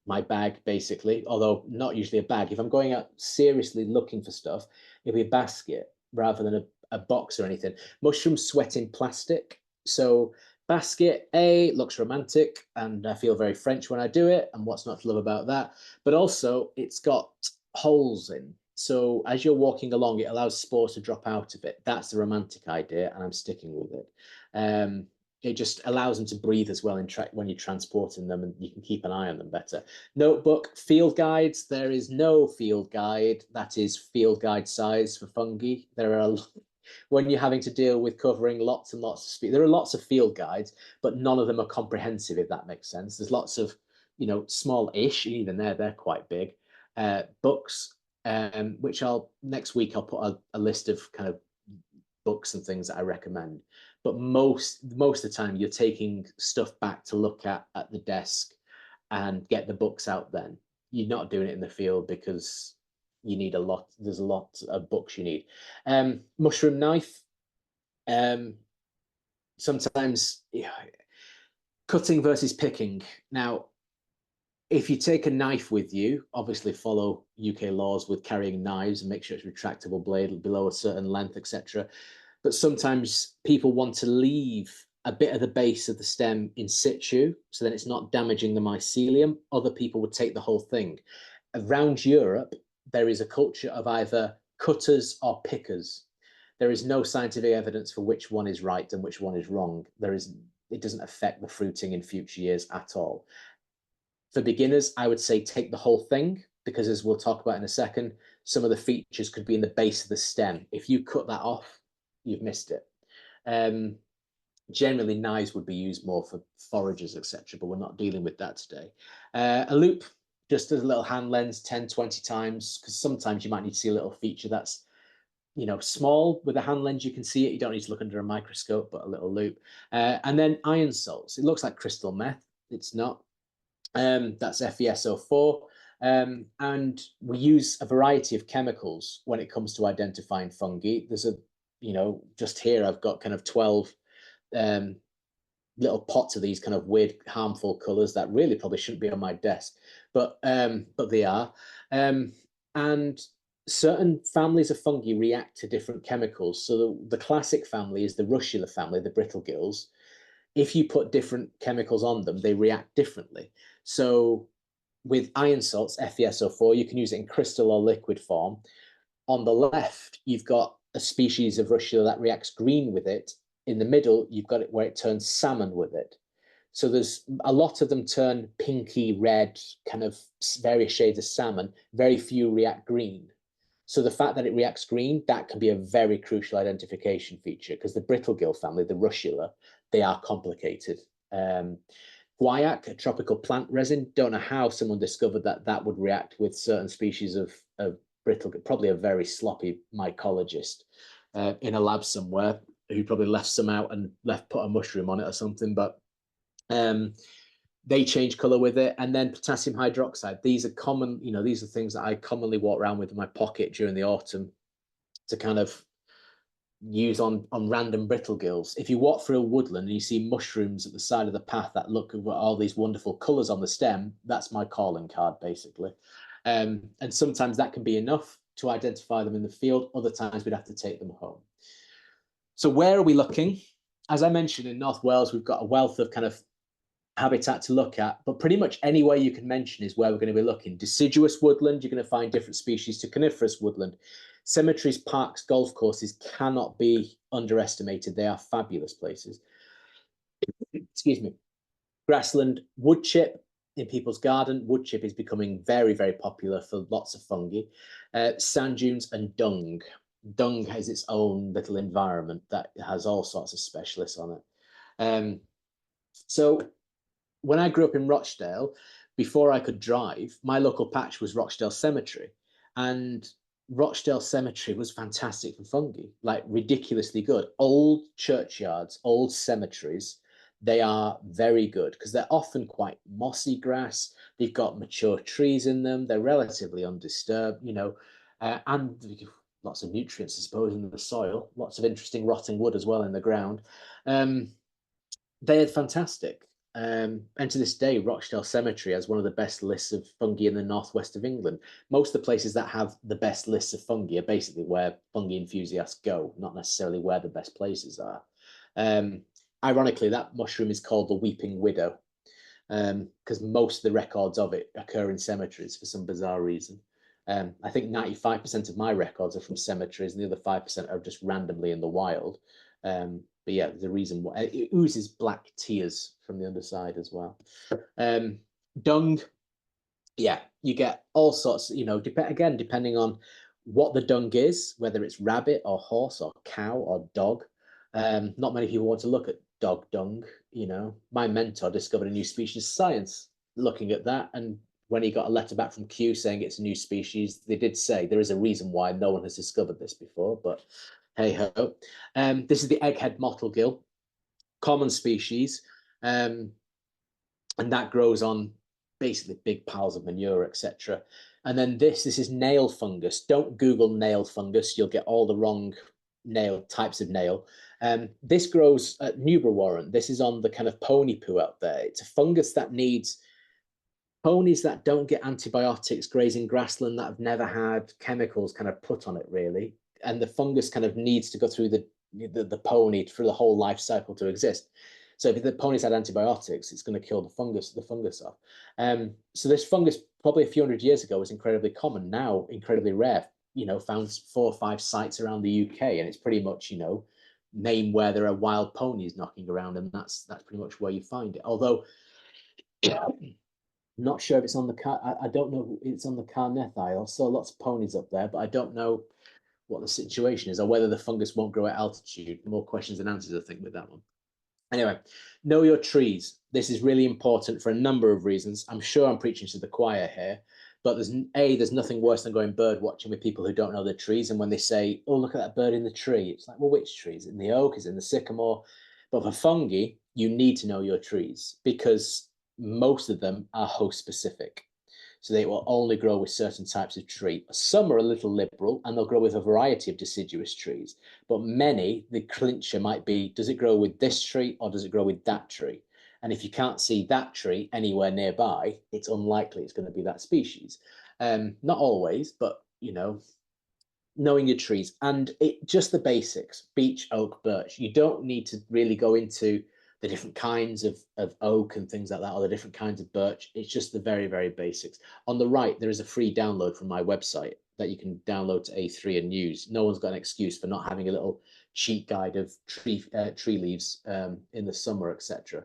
my bag, basically, although not usually a bag. If I'm going out seriously looking for stuff, it'll be a basket rather than a box or anything. Mushrooms sweat in plastic. So basket, looks romantic, and I feel very French when I do it, and what's not to love about that? But also, it's got holes in. So as you're walking along, it allows spores to drop out of it. That's the romantic idea, and I'm sticking with it. It just allows them to breathe as well when you're transporting them, and you can keep an eye on them better. Notebook, field guides. There is no field guide that is field guide size for fungi. When you're having to deal with covering lots and lots of species, there are lots of field guides, but none of them are comprehensive, if that makes sense. There's lots of, small-ish, even they're quite big, books, which next week I'll put a list of kind of books and things that I recommend. But most of the time, you're taking stuff back to look at the desk and get the books out then. You're not doing it in the field because you need there's a lot of books you need. Mushroom knife. Sometimes cutting versus picking. Now, if you take a knife with you, obviously follow UK laws with carrying knives and make sure it's retractable blade below a certain length, etc. But sometimes people want to leave a bit of the base of the stem in situ, so then it's not damaging the mycelium. Other people would take the whole thing. Around Europe, there is a culture of either cutters or pickers. There is no scientific evidence for which one is right and which one is wrong. It doesn't affect the fruiting in future years at all. For beginners, I would say take the whole thing, because as we'll talk about in a second, some of the features could be in the base of the stem. If you cut that off, you've missed it. Generally, knives would be used more for foragers, etc., but we're not dealing with that today. A loop, just as a little hand lens, 10, 20 times, because sometimes you might need to see a little feature that's small. With a hand lens, you can see it. You don't need to look under a microscope, but a little loop. And then iron salts. It looks like crystal meth. It's not. That's FeSO4. And we use a variety of chemicals when it comes to identifying fungi. There's just here I've got kind of 12 little pots of these kind of weird, harmful colors that really probably shouldn't be on my desk, but they are. And certain families of fungi react to different chemicals. So the classic family is the russula family, the brittle gills. If you put different chemicals on them, they react differently. So with iron salts, FeSO4, you can use it in crystal or liquid form. On the left, you've got a species of russula that reacts green with it, in the middle, you've got it where it turns salmon with it. So there's a lot of them turn pinky red, kind of various shades of salmon. Very few react green. So the fact that it reacts green, that can be a very crucial identification feature because the brittlegill family, the Russula, they are complicated. Guaiac, a tropical plant resin, don't know how someone discovered that that would react with certain species of brittlegill, probably a very sloppy mycologist in a lab somewhere who probably left some out and put a mushroom on it or something, but they change color with it. And then potassium hydroxide, these are common, these are things that I commonly walk around with in my pocket during the autumn to kind of use on random brittlegills. If you walk through a woodland and you see mushrooms at the side of the path that look at all these wonderful colors on the stem, that's my calling card, basically. And sometimes that can be enough to identify them in the field. Other times we'd have to take them home. So where are we looking? As I mentioned, in North Wales, we've got a wealth of kind of habitat to look at, but pretty much anywhere you can mention is where we're going to be looking. Deciduous woodland, you're going to find different species to coniferous woodland. Cemeteries, parks, golf courses cannot be underestimated. They are fabulous places. Excuse me. Grassland, wood chip in people's garden. Wood chip is becoming very, very popular for lots of fungi. Sand dunes and dung. Dung has its own little environment that has all sorts of specialists on it. So when I grew up in Rochdale, before I could drive, my local patch was Rochdale Cemetery. And Rochdale Cemetery was fantastic for fungi, like ridiculously good. Old churchyards, old cemeteries, they are very good because they're often quite mossy grass. They've got mature trees in them. They're relatively undisturbed, and lots of nutrients, I suppose, in the soil. Lots of interesting rotting wood as well in the ground. They're fantastic. And to this day, Rochdale Cemetery has one of the best lists of fungi in the northwest of England. Most of the places that have the best lists of fungi are basically where fungi enthusiasts go, not necessarily where the best places are. Ironically, that mushroom is called the Weeping Widow because most of the records of it occur in cemeteries for some bizarre reason. I think 95% of my records are from cemeteries and the other 5% are just randomly in the wild. But yeah, there's a reason why it oozes black tears from the underside as well. Dung, yeah, you get all sorts, depending on what the dung is, whether it's rabbit or horse or cow or dog. Not many people want to look at dog dung. My mentor discovered a new species of science looking at that, and when he got a letter back from Kew saying it's a new species, they did say there is a reason why no one has discovered this before, but hey ho. This is the egghead mottlgill, common species, and that grows on basically big piles of manure, etc. And then this is nail fungus. Don't Google nail fungus; you'll get all the wrong types of nail. This grows at Newborough Warren. This is on the kind of pony poo out there. It's a fungus that needs ponies that don't get antibiotics grazing grassland, that have never had chemicals kind of put on it, really. And the fungus kind of needs to go through the pony for the whole life cycle to exist. So if the ponies had antibiotics, it's going to kill the fungus off. So this fungus, probably a few hundred years ago, was incredibly common. Now, incredibly rare. Found 4 or 5 sites around the UK, and it's pretty much, name where there are wild ponies knocking around, and that's pretty much where you find it. Although, not sure if it's on the I don't know if it's on the Carneth Isle. Saw lots of ponies up there, but I don't know what the situation is or whether the fungus won't grow at altitude. More questions than answers, I think, with that one. Anyway, know your trees. This is really important for a number of reasons. I'm sure I'm preaching to the choir here, but there's nothing worse than going bird watching with people who don't know the trees. And when they say, oh, look at that bird in the tree, it's like, well, which tree? Is it in the oak? Is it in the sycamore? But for fungi, you need to know your trees because most of them are host specific. So they will only grow with certain types of tree. Some are a little liberal and they'll grow with a variety of deciduous trees. But many, the clincher might be, does it grow with this tree or does it grow with that tree? And if you can't see that tree anywhere nearby, it's unlikely it's going to be that species. Not always, but, knowing your trees and just the basics, beech, oak, birch. You don't need to really go into the different kinds of oak and things like that, or the different kinds of birch. It's just the very, very basics. On the right, there is a free download from my website that you can download to A3 and use. No one's got an excuse for not having a little cheat guide of tree leaves in the summer, etc.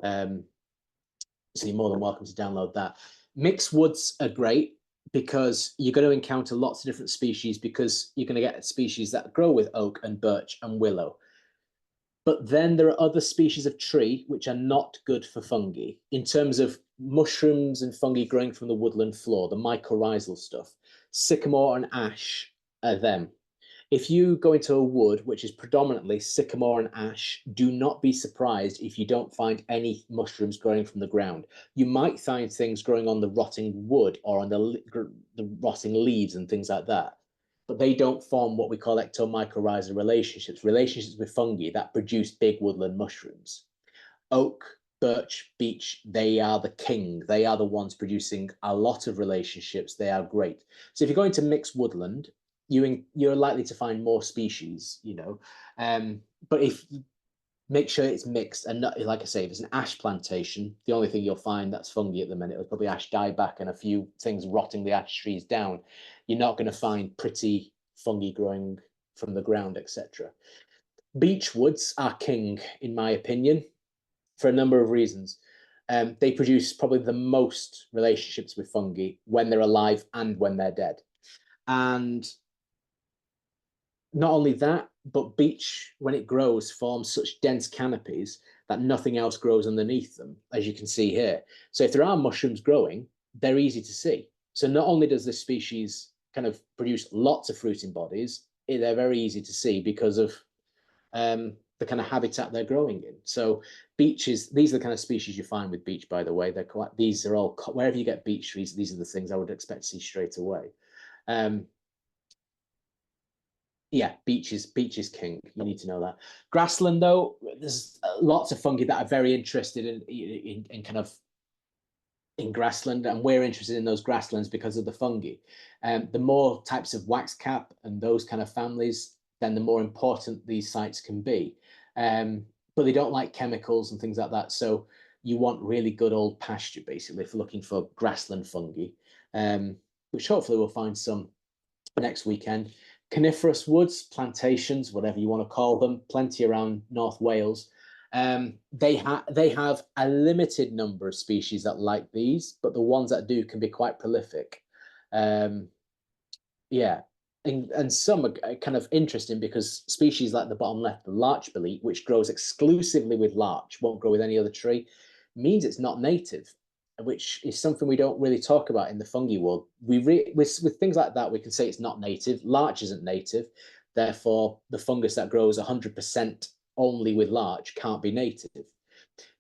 So you're more than welcome to download that. Mixed woods are great because you're going to encounter lots of different species, because you're going to get species that grow with oak and birch and willow. But then there are other species of tree which are not good for fungi in terms of mushrooms and fungi growing from the woodland floor, the mycorrhizal stuff. Sycamore and ash are them. If you go into a wood which is predominantly sycamore and ash, do not be surprised if you don't find any mushrooms growing from the ground. You might find things growing on the rotting wood or on the rotting leaves and things like that, but they don't form what we call ectomycorrhizal relationships with fungi that produce big woodland mushrooms. Oak, birch, beech, they are the king. They are the ones producing a lot of relationships. They are great. So if you're going to mixed woodland, you're likely to find more species, but if you make sure it's mixed and not, like I say, if it's an ash plantation, the only thing you'll find that's fungi at the minute is probably ash dieback and a few things rotting the ash trees down. You're not going to find pretty fungi growing from the ground, etc. Beech woods are king, in my opinion, for a number of reasons. They produce probably the most relationships with fungi when they're alive and when they're dead. And not only that, but beech, when it grows, forms such dense canopies that nothing else grows underneath them, as you can see here. So if there are mushrooms growing, they're easy to see. So not only does this species kind of produce lots of fruiting bodies, they're very easy to see because of the kind of habitat they're growing in. So beeches, these are the kind of species you find with beech, by the way. These are all, wherever you get beech trees, these are the things I would expect to see straight away. Yeah, beech is king. You need to know that. Grassland, though, there's lots of fungi that are very interested in kind of in grassland, and we're interested in those grasslands because of the fungi. The more types of waxcap and those kind of families, then the more important these sites can be. But they don't like chemicals and things like that. So you want really good old pasture, basically, for looking for grassland fungi, which hopefully we'll find some next weekend. Coniferous woods, plantations, whatever you want to call them, plenty around North Wales. They have a limited number of species that like these, but the ones that do can be quite prolific. Yeah, and some are kind of interesting because species like the bottom left, the larch bolete, which grows exclusively with larch, won't grow with any other tree, means it's not native, which is something we don't really talk about in the fungi world. With things like that, we can say it's not native. Larch isn't native, therefore the fungus that grows 100% only with larch can't be native.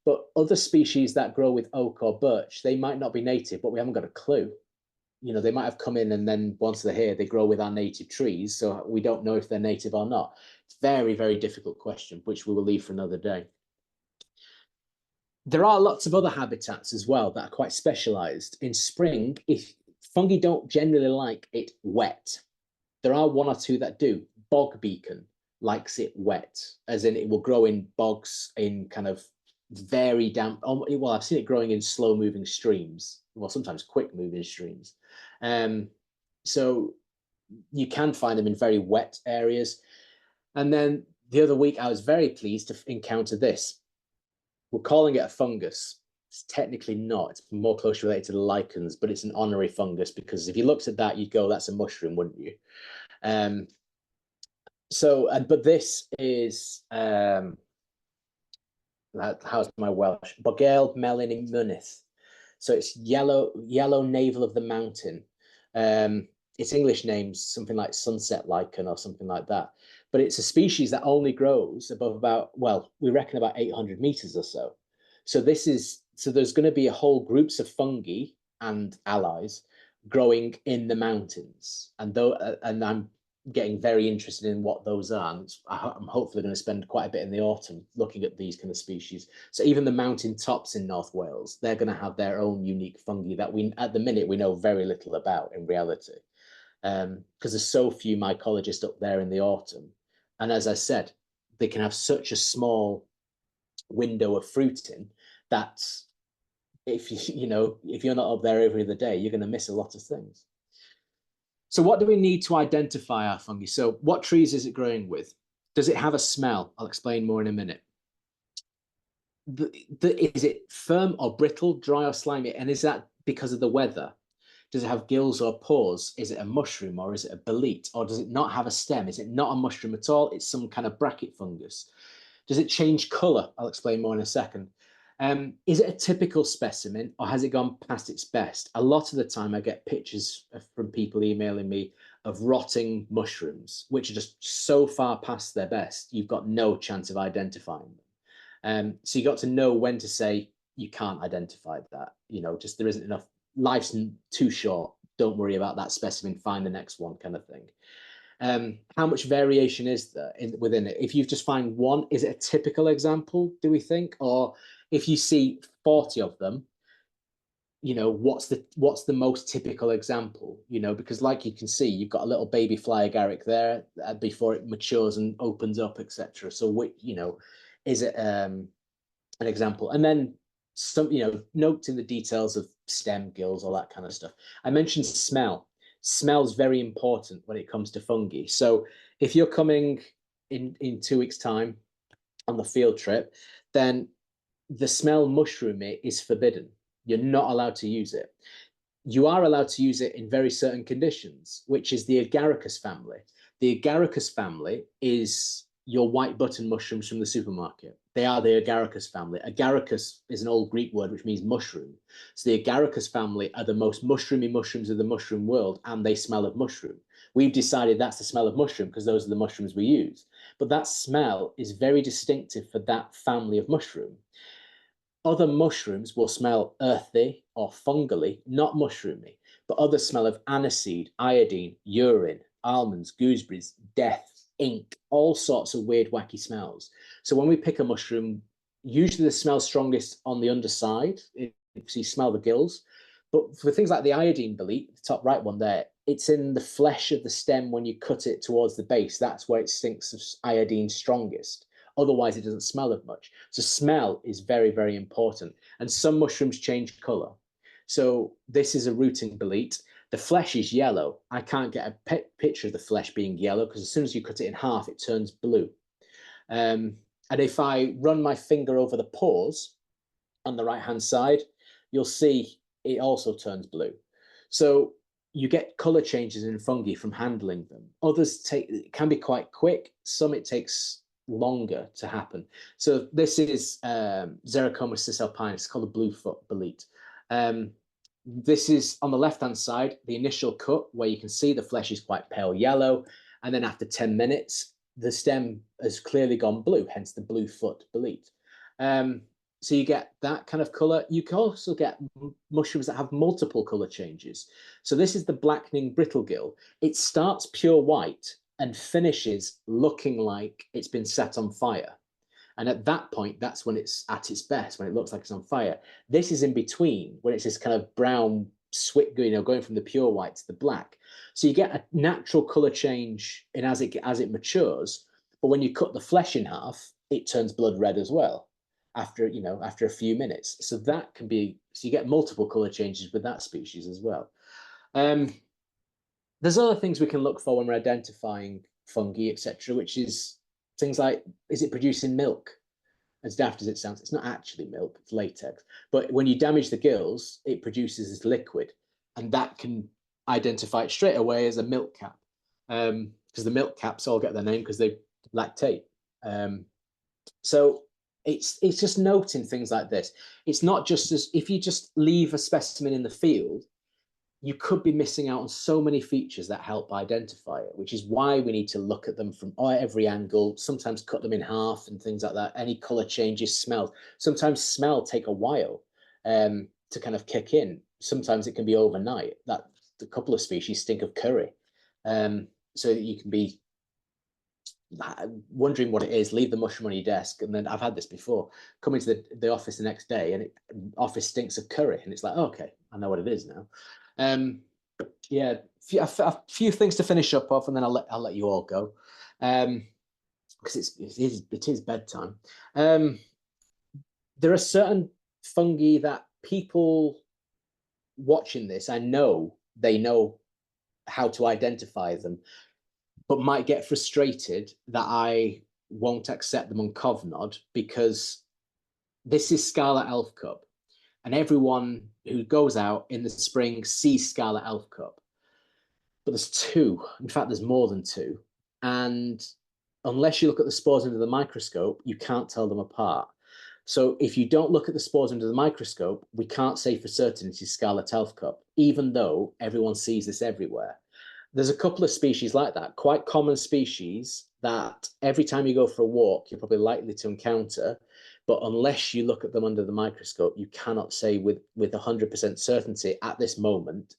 But other species that grow with oak or birch, they might not be native, but we haven't got a clue. They might have come in and then once they're here, they grow with our native trees. So we don't know if they're native or not. It's a very, very difficult question, which we will leave for another day. There are lots of other habitats as well that are quite specialized. In spring, if fungi don't generally like it wet, there are one or two that do. Bog beacon likes it wet, as in it will grow in bogs in kind of very damp. Well, I've seen it growing in slow moving streams, well, sometimes quick moving streams. So you can find them in very wet areas. And then the other week, I was very pleased to encounter this. We're calling it a fungus. It's technically not. It's more closely related to the lichens, but it's an honorary fungus because if you looked at that, you'd go, that's a mushroom, wouldn't you? But this is, how's my Welsh? Bogale melyn mynydd. So it's yellow navel of the mountain. Its English name's something like sunset lichen or something like that. But it's a species that only grows above about, well, we reckon about 800 meters or so. So there's going to be a whole groups of fungi and allies growing in the mountains. And I'm getting very interested in what those are. And I'm hopefully going to spend quite a bit in the autumn looking at these kind of species. So even the mountain tops in North Wales, they're going to have their own unique fungi that at the minute, we know very little about in reality. Because there's so few mycologists up there in the autumn. And as I said, they can have such a small window of fruiting, that's if if you're not up there every other day, you're going to miss a lot of things. So what do we need to identify our fungi? So what trees is it growing with? Does it have a smell? I'll explain more in a minute. Is it firm or brittle, dry or slimy? And is that because of the weather? Does it have gills or pores? Is it a mushroom or is it a bolete? Or does it not have a stem? Is it not a mushroom at all? It's some kind of bracket fungus. Does it change colour? I'll explain more in a second. Is it a typical specimen or has it gone past its best? A lot of the time I get pictures from people emailing me of rotting mushrooms, which are just so far past their best, you've got no chance of identifying them. So you got to know when to say you can't identify that. Just there isn't enough. Life's too short. Don't worry about that specimen. Find the next one, kind of thing. How much variation is there within it? If you just find one, is it a typical example, do we think? Or if you see 40 of them, what's the most typical example? Because like you can see, you've got a little baby fly agaric there before it matures and opens up, etc. So is it an example? And then some, notes in the details of stem, gills, all that kind of stuff. I mentioned smell. Smell is very important when it comes to fungi. So if you're coming in 2 weeks' time on the field trip, then the smell mushroomy is forbidden. You're not allowed to use it. You are allowed to use it in very certain conditions, which is the agaricus family. The agaricus family is your white button mushrooms from the supermarket. They are the agaricus family. Agaricus is an old Greek word which means mushroom. So the agaricus family are the most mushroomy mushrooms of the mushroom world, and they smell of mushroom. We've decided that's the smell of mushroom because those are the mushrooms we use. But that smell is very distinctive for that family of mushroom. Other mushrooms will smell earthy or fungally, not mushroomy, but others smell of aniseed, iodine, urine, almonds, gooseberries, death, ink, all sorts of weird, wacky smells. So when we pick a mushroom, usually the smell's strongest on the underside, so you smell the gills. But for things like the iodine bolete, the top right one there, it's in the flesh of the stem when you cut it towards the base. That's where it stinks of iodine strongest. Otherwise, it doesn't smell as much. So smell is very, very important. And some mushrooms change color. So this is a rooting bolete. The flesh is yellow. I can't get a picture of the flesh being yellow because as soon as you cut it in half, it turns blue. And if I run my finger over the pores on the right-hand side, you'll see it also turns blue. So you get color changes in fungi from handling them. Others can be quite quick. Some it takes longer to happen. So this is Xerocoma cisalpinus. It's called a bluefoot bolete. This is on the left-hand side, the initial cut where you can see the flesh is quite pale yellow. And then after 10 minutes, the stem has clearly gone blue, hence the bluefoot bolete. So you get that kind of color. You can also get mushrooms that have multiple color changes. So this is the blackening brittle gill. It starts pure white and finishes looking like it's been set on fire. And at that point, that's when it's at its best, when it looks like it's on fire. This is in between, when it's this kind of brown switch, going from the pure white to the black. So you get a natural color change in as it matures. But when you cut the flesh in half, it turns blood red as well after a few minutes. So that can be, so you get multiple color changes with that species as well. There's other things we can look for when we're identifying fungi, etc., which is things like, is it producing milk? As daft as it sounds, it's not actually milk, it's latex. But when you damage the gills, it produces this liquid, and that can identify it straight away as a milk cap. Because the milk caps all get their name because they lactate. So it's just noting things like this. It's not just as if you just leave a specimen in the field, you could be missing out on so many features that help identify it, which is why we need to look at them from every angle, sometimes cut them in half and things like that. Any color changes, smells. Sometimes smell take a while to kind of kick in. Sometimes it can be overnight. That a couple of species stink of curry. So you can be wondering what it is, leave the mushroom on your desk, and then I've had this before, come into the office the next day and office stinks of curry, and it's like, oh, okay, I know what it is now. Yeah, a few things to finish up off, and then I'll let you all go, because it is bedtime. there are certain fungi that people watching this, I know they know how to identify them, but might get frustrated that I won't accept them on Covnod because this is Scarlet Elf Cup, and everyone who goes out in the spring sees Scarlet Elf Cup. But there's two. In fact, there's more than two. And unless you look at the spores under the microscope, you can't tell them apart. So if you don't look at the spores under the microscope, we can't say for certain it is Scarlet Elf Cup, even though everyone sees this everywhere. There's a couple of species like that, quite common species that every time you go for a walk, you're probably likely to encounter. But unless you look at them under the microscope, you cannot say with 100% certainty at this moment.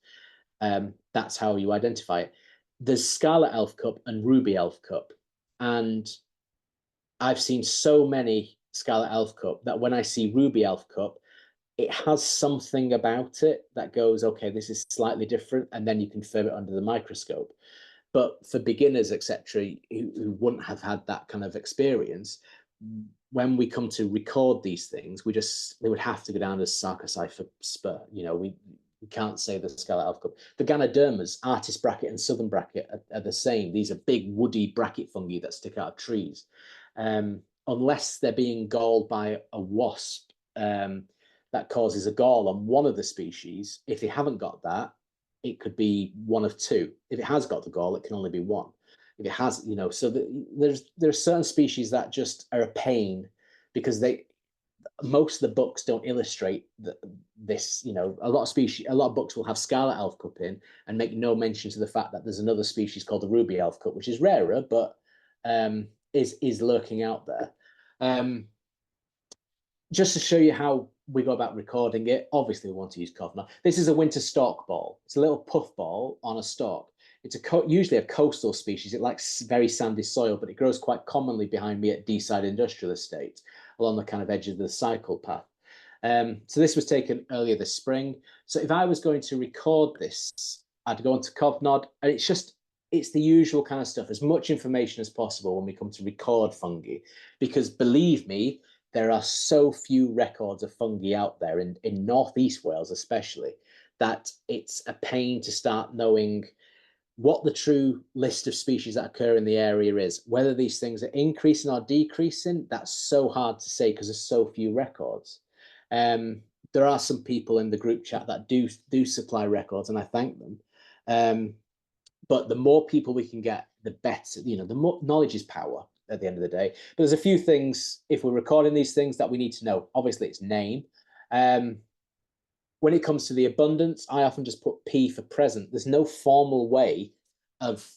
That's how you identify it. There's Scarlet Elf Cup and Ruby Elf Cup. And I've seen so many Scarlet Elf Cup that when I see Ruby Elf Cup, it has something about it that goes, okay, this is slightly different, and then you confirm it under the microscope. But for beginners, etc., who wouldn't have had that kind of experience, when we come to record these things, they would have to go down as Sarcophypha spur. We can't say the Scarlet Elf Cup. The Ganodermas, artist bracket and southern bracket, are the same. These are big woody bracket fungi that stick out of trees. Unless they're being galled by a wasp, that causes a gall on one of the species. If they haven't got that, it could be one of two. If it has got the gall, it can only be one. If it has, so there are certain species that just are a pain because most of the books don't illustrate this. A lot of books will have Scarlet Elf Cup in and make no mention to the fact that there's another species called the Ruby Elf Cup, which is rarer, but is lurking out there. Just to show you how we go about recording it, obviously we want to use Covnod. This is a winter stalk ball. It's a little puff ball on a stalk. It's usually a coastal species. It likes very sandy soil, but it grows quite commonly behind me at Deeside Industrial Estate, along the kind of edge of the cycle path. So this was taken earlier this spring. So if I was going to record this, I'd go onto Covnod, and it's the usual kind of stuff, as much information as possible when we come to record fungi, because believe me, there are so few records of fungi out there in Northeast Wales, especially, that it's a pain to start knowing what the true list of species that occur in the area is. Whether these things are increasing or decreasing, that's so hard to say because there's so few records. There are some people in the group chat that do supply records, and I thank them. But the more people we can get, the better. The more knowledge is power at the end of the day. But there's a few things, if we're recording these things, that we need to know. Obviously, it's name. When it comes to the abundance, I often just put P for present. There's no formal way of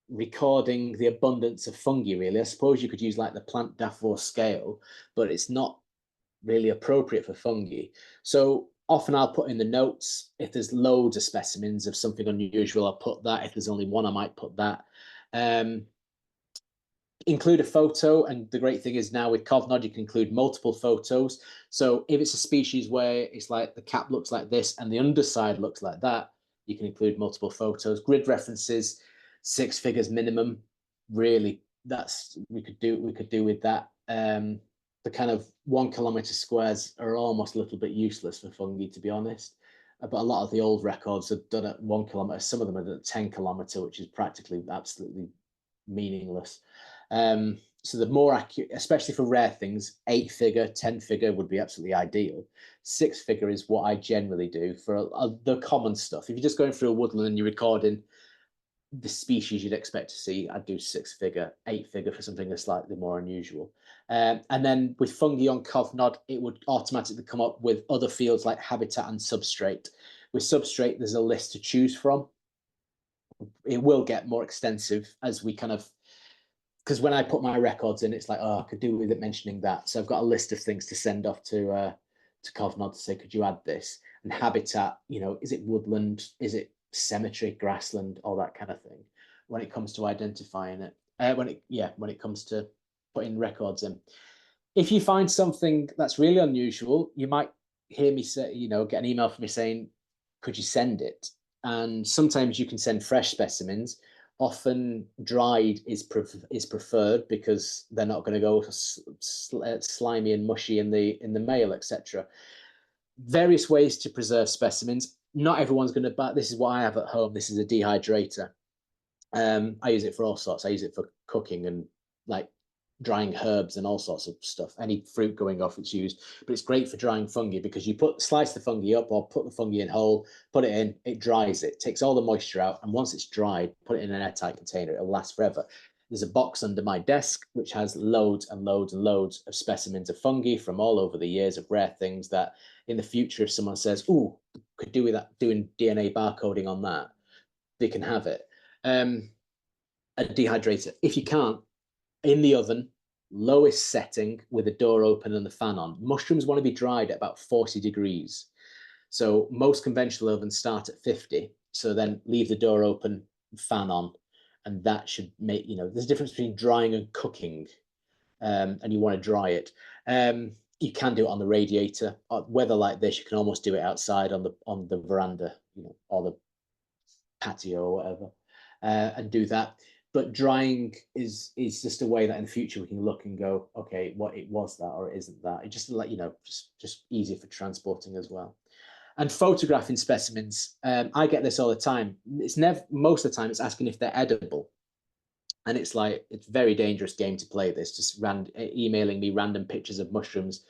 recording the abundance of fungi, really. I suppose you could use like the plant Dafoe scale, but it's not really appropriate for fungi. So often I'll put in the notes, if there's loads of specimens of something unusual, I'll put that. If there's only one, I might put that. Include a photo, and the great thing is now with Covnod you can include multiple photos. So if it's a species where it's like the cap looks like this and the underside looks like that, you can include multiple photos. Grid references, 6 figures minimum. Really, we could do with that. The kind of 1 kilometer squares are almost a little bit useless for fungi, to be honest. But a lot of the old records are done at 1 kilometer. Some of them are done at 10 kilometer, which is practically absolutely meaningless. So the more accurate, especially for rare things, 8 figure, 10 figure would be absolutely ideal. 6 figure is what I generally do for the common stuff. If you're just going through a woodland and you're recording the species you'd expect to see, I'd do 6 figure, 8 figure for something that's slightly more unusual. And then with fungi on Covnod, it would automatically come up with other fields like habitat and substrate. With substrate, there's a list to choose from. It will get more extensive as we kind of, because when I put my records in, it's like, oh, I could do with it mentioning that. So I've got a list of things to send off to Covnod to say, could you add this? And habitat, is it woodland? Is it cemetery, grassland, all that kind of thing, when it comes to identifying it. When it comes to putting records in. If you find something that's really unusual, you might hear me say, get an email from me saying, could you send it? And sometimes you can send fresh specimens, Often dried is preferred because they're not going to go slimy and mushy in the mail, etc. Various ways to preserve specimens. Not everyone's going to buy. This is what I have at home. This is a dehydrator. I use it for all sorts. I use it for cooking and like drying herbs and all sorts of stuff. Any fruit going off, it's used. But it's great for drying fungi because you slice the fungi up or put the fungi in whole, put it in, it dries it, takes all the moisture out, and once it's dried, put it in an airtight container. It'll last forever. There's a box under my desk which has loads and loads and loads of specimens of fungi from all over the years, of rare things that in the future, if someone says, "Oh, could do with that, doing DNA barcoding on that," they can have it. A dehydrator. If you can't, in the oven, lowest setting with the door open and the fan on. Mushrooms want to be dried at about 40 degrees. So most conventional ovens start at 50. So then leave the door open, fan on, and that should make, there's a difference between drying and cooking, and you want to dry it. You can do it on the radiator. Weather like this, you can almost do it outside on the veranda, or the patio or whatever, and do that. But drying is just a way that in the future we can look and go, okay, what it was that or it isn't that. It just let just easier for transporting as well. And photographing specimens, I get this all the time. It's never, most of the time, it's asking if they're edible. And it's like, it's a very dangerous game to play this, just emailing me random pictures of mushrooms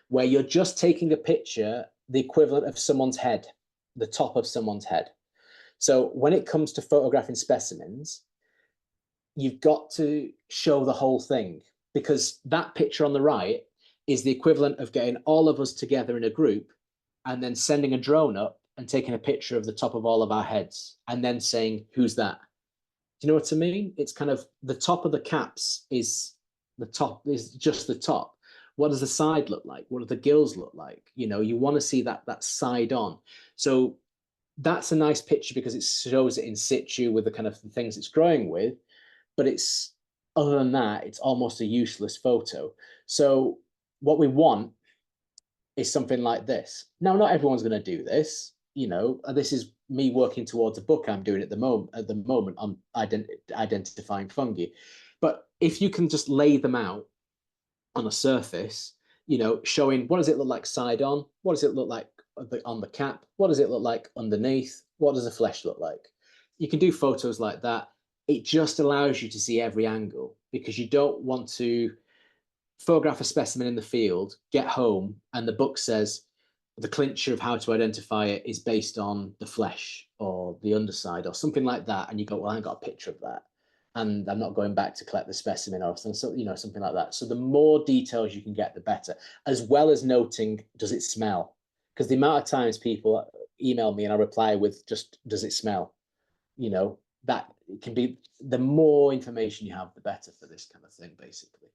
where you're just taking a picture, the equivalent of someone's head, the top of someone's head. So when it comes to photographing specimens, you've got to show the whole thing, because that picture on the right is the equivalent of getting all of us together in a group and then sending a drone up and taking a picture of the top of all of our heads and then saying, who's that? Do you know what I mean? It's kind of the top of the caps is just the top. What does the side look like? What do the gills look like? You want to see that side on. So that's a nice picture because it shows it in situ with the kind of the things it's growing with. But it's, other than that, it's almost a useless photo. So what we want is something like this. Now, not everyone's going to do this. This is me working towards a book I'm doing at the moment on identifying fungi. But if you can just lay them out on a surface, showing what does it look like side on, what does it look like on the cap, what does it look like underneath, what does the flesh look like? You can do photos like that. It just allows you to see every angle, because you don't want to photograph a specimen in the field, get home, and the book says the clincher of how to identify it is based on the flesh or the underside or something like that. And you go, well, I haven't got a picture of that, and I'm not going back to collect the specimen or something, something like that. So the more details you can get, the better, as well as noting, does it smell? Because the amount of times people email me and I reply with just, does it smell? That it can be, the more information you have, the better for this kind of thing, basically.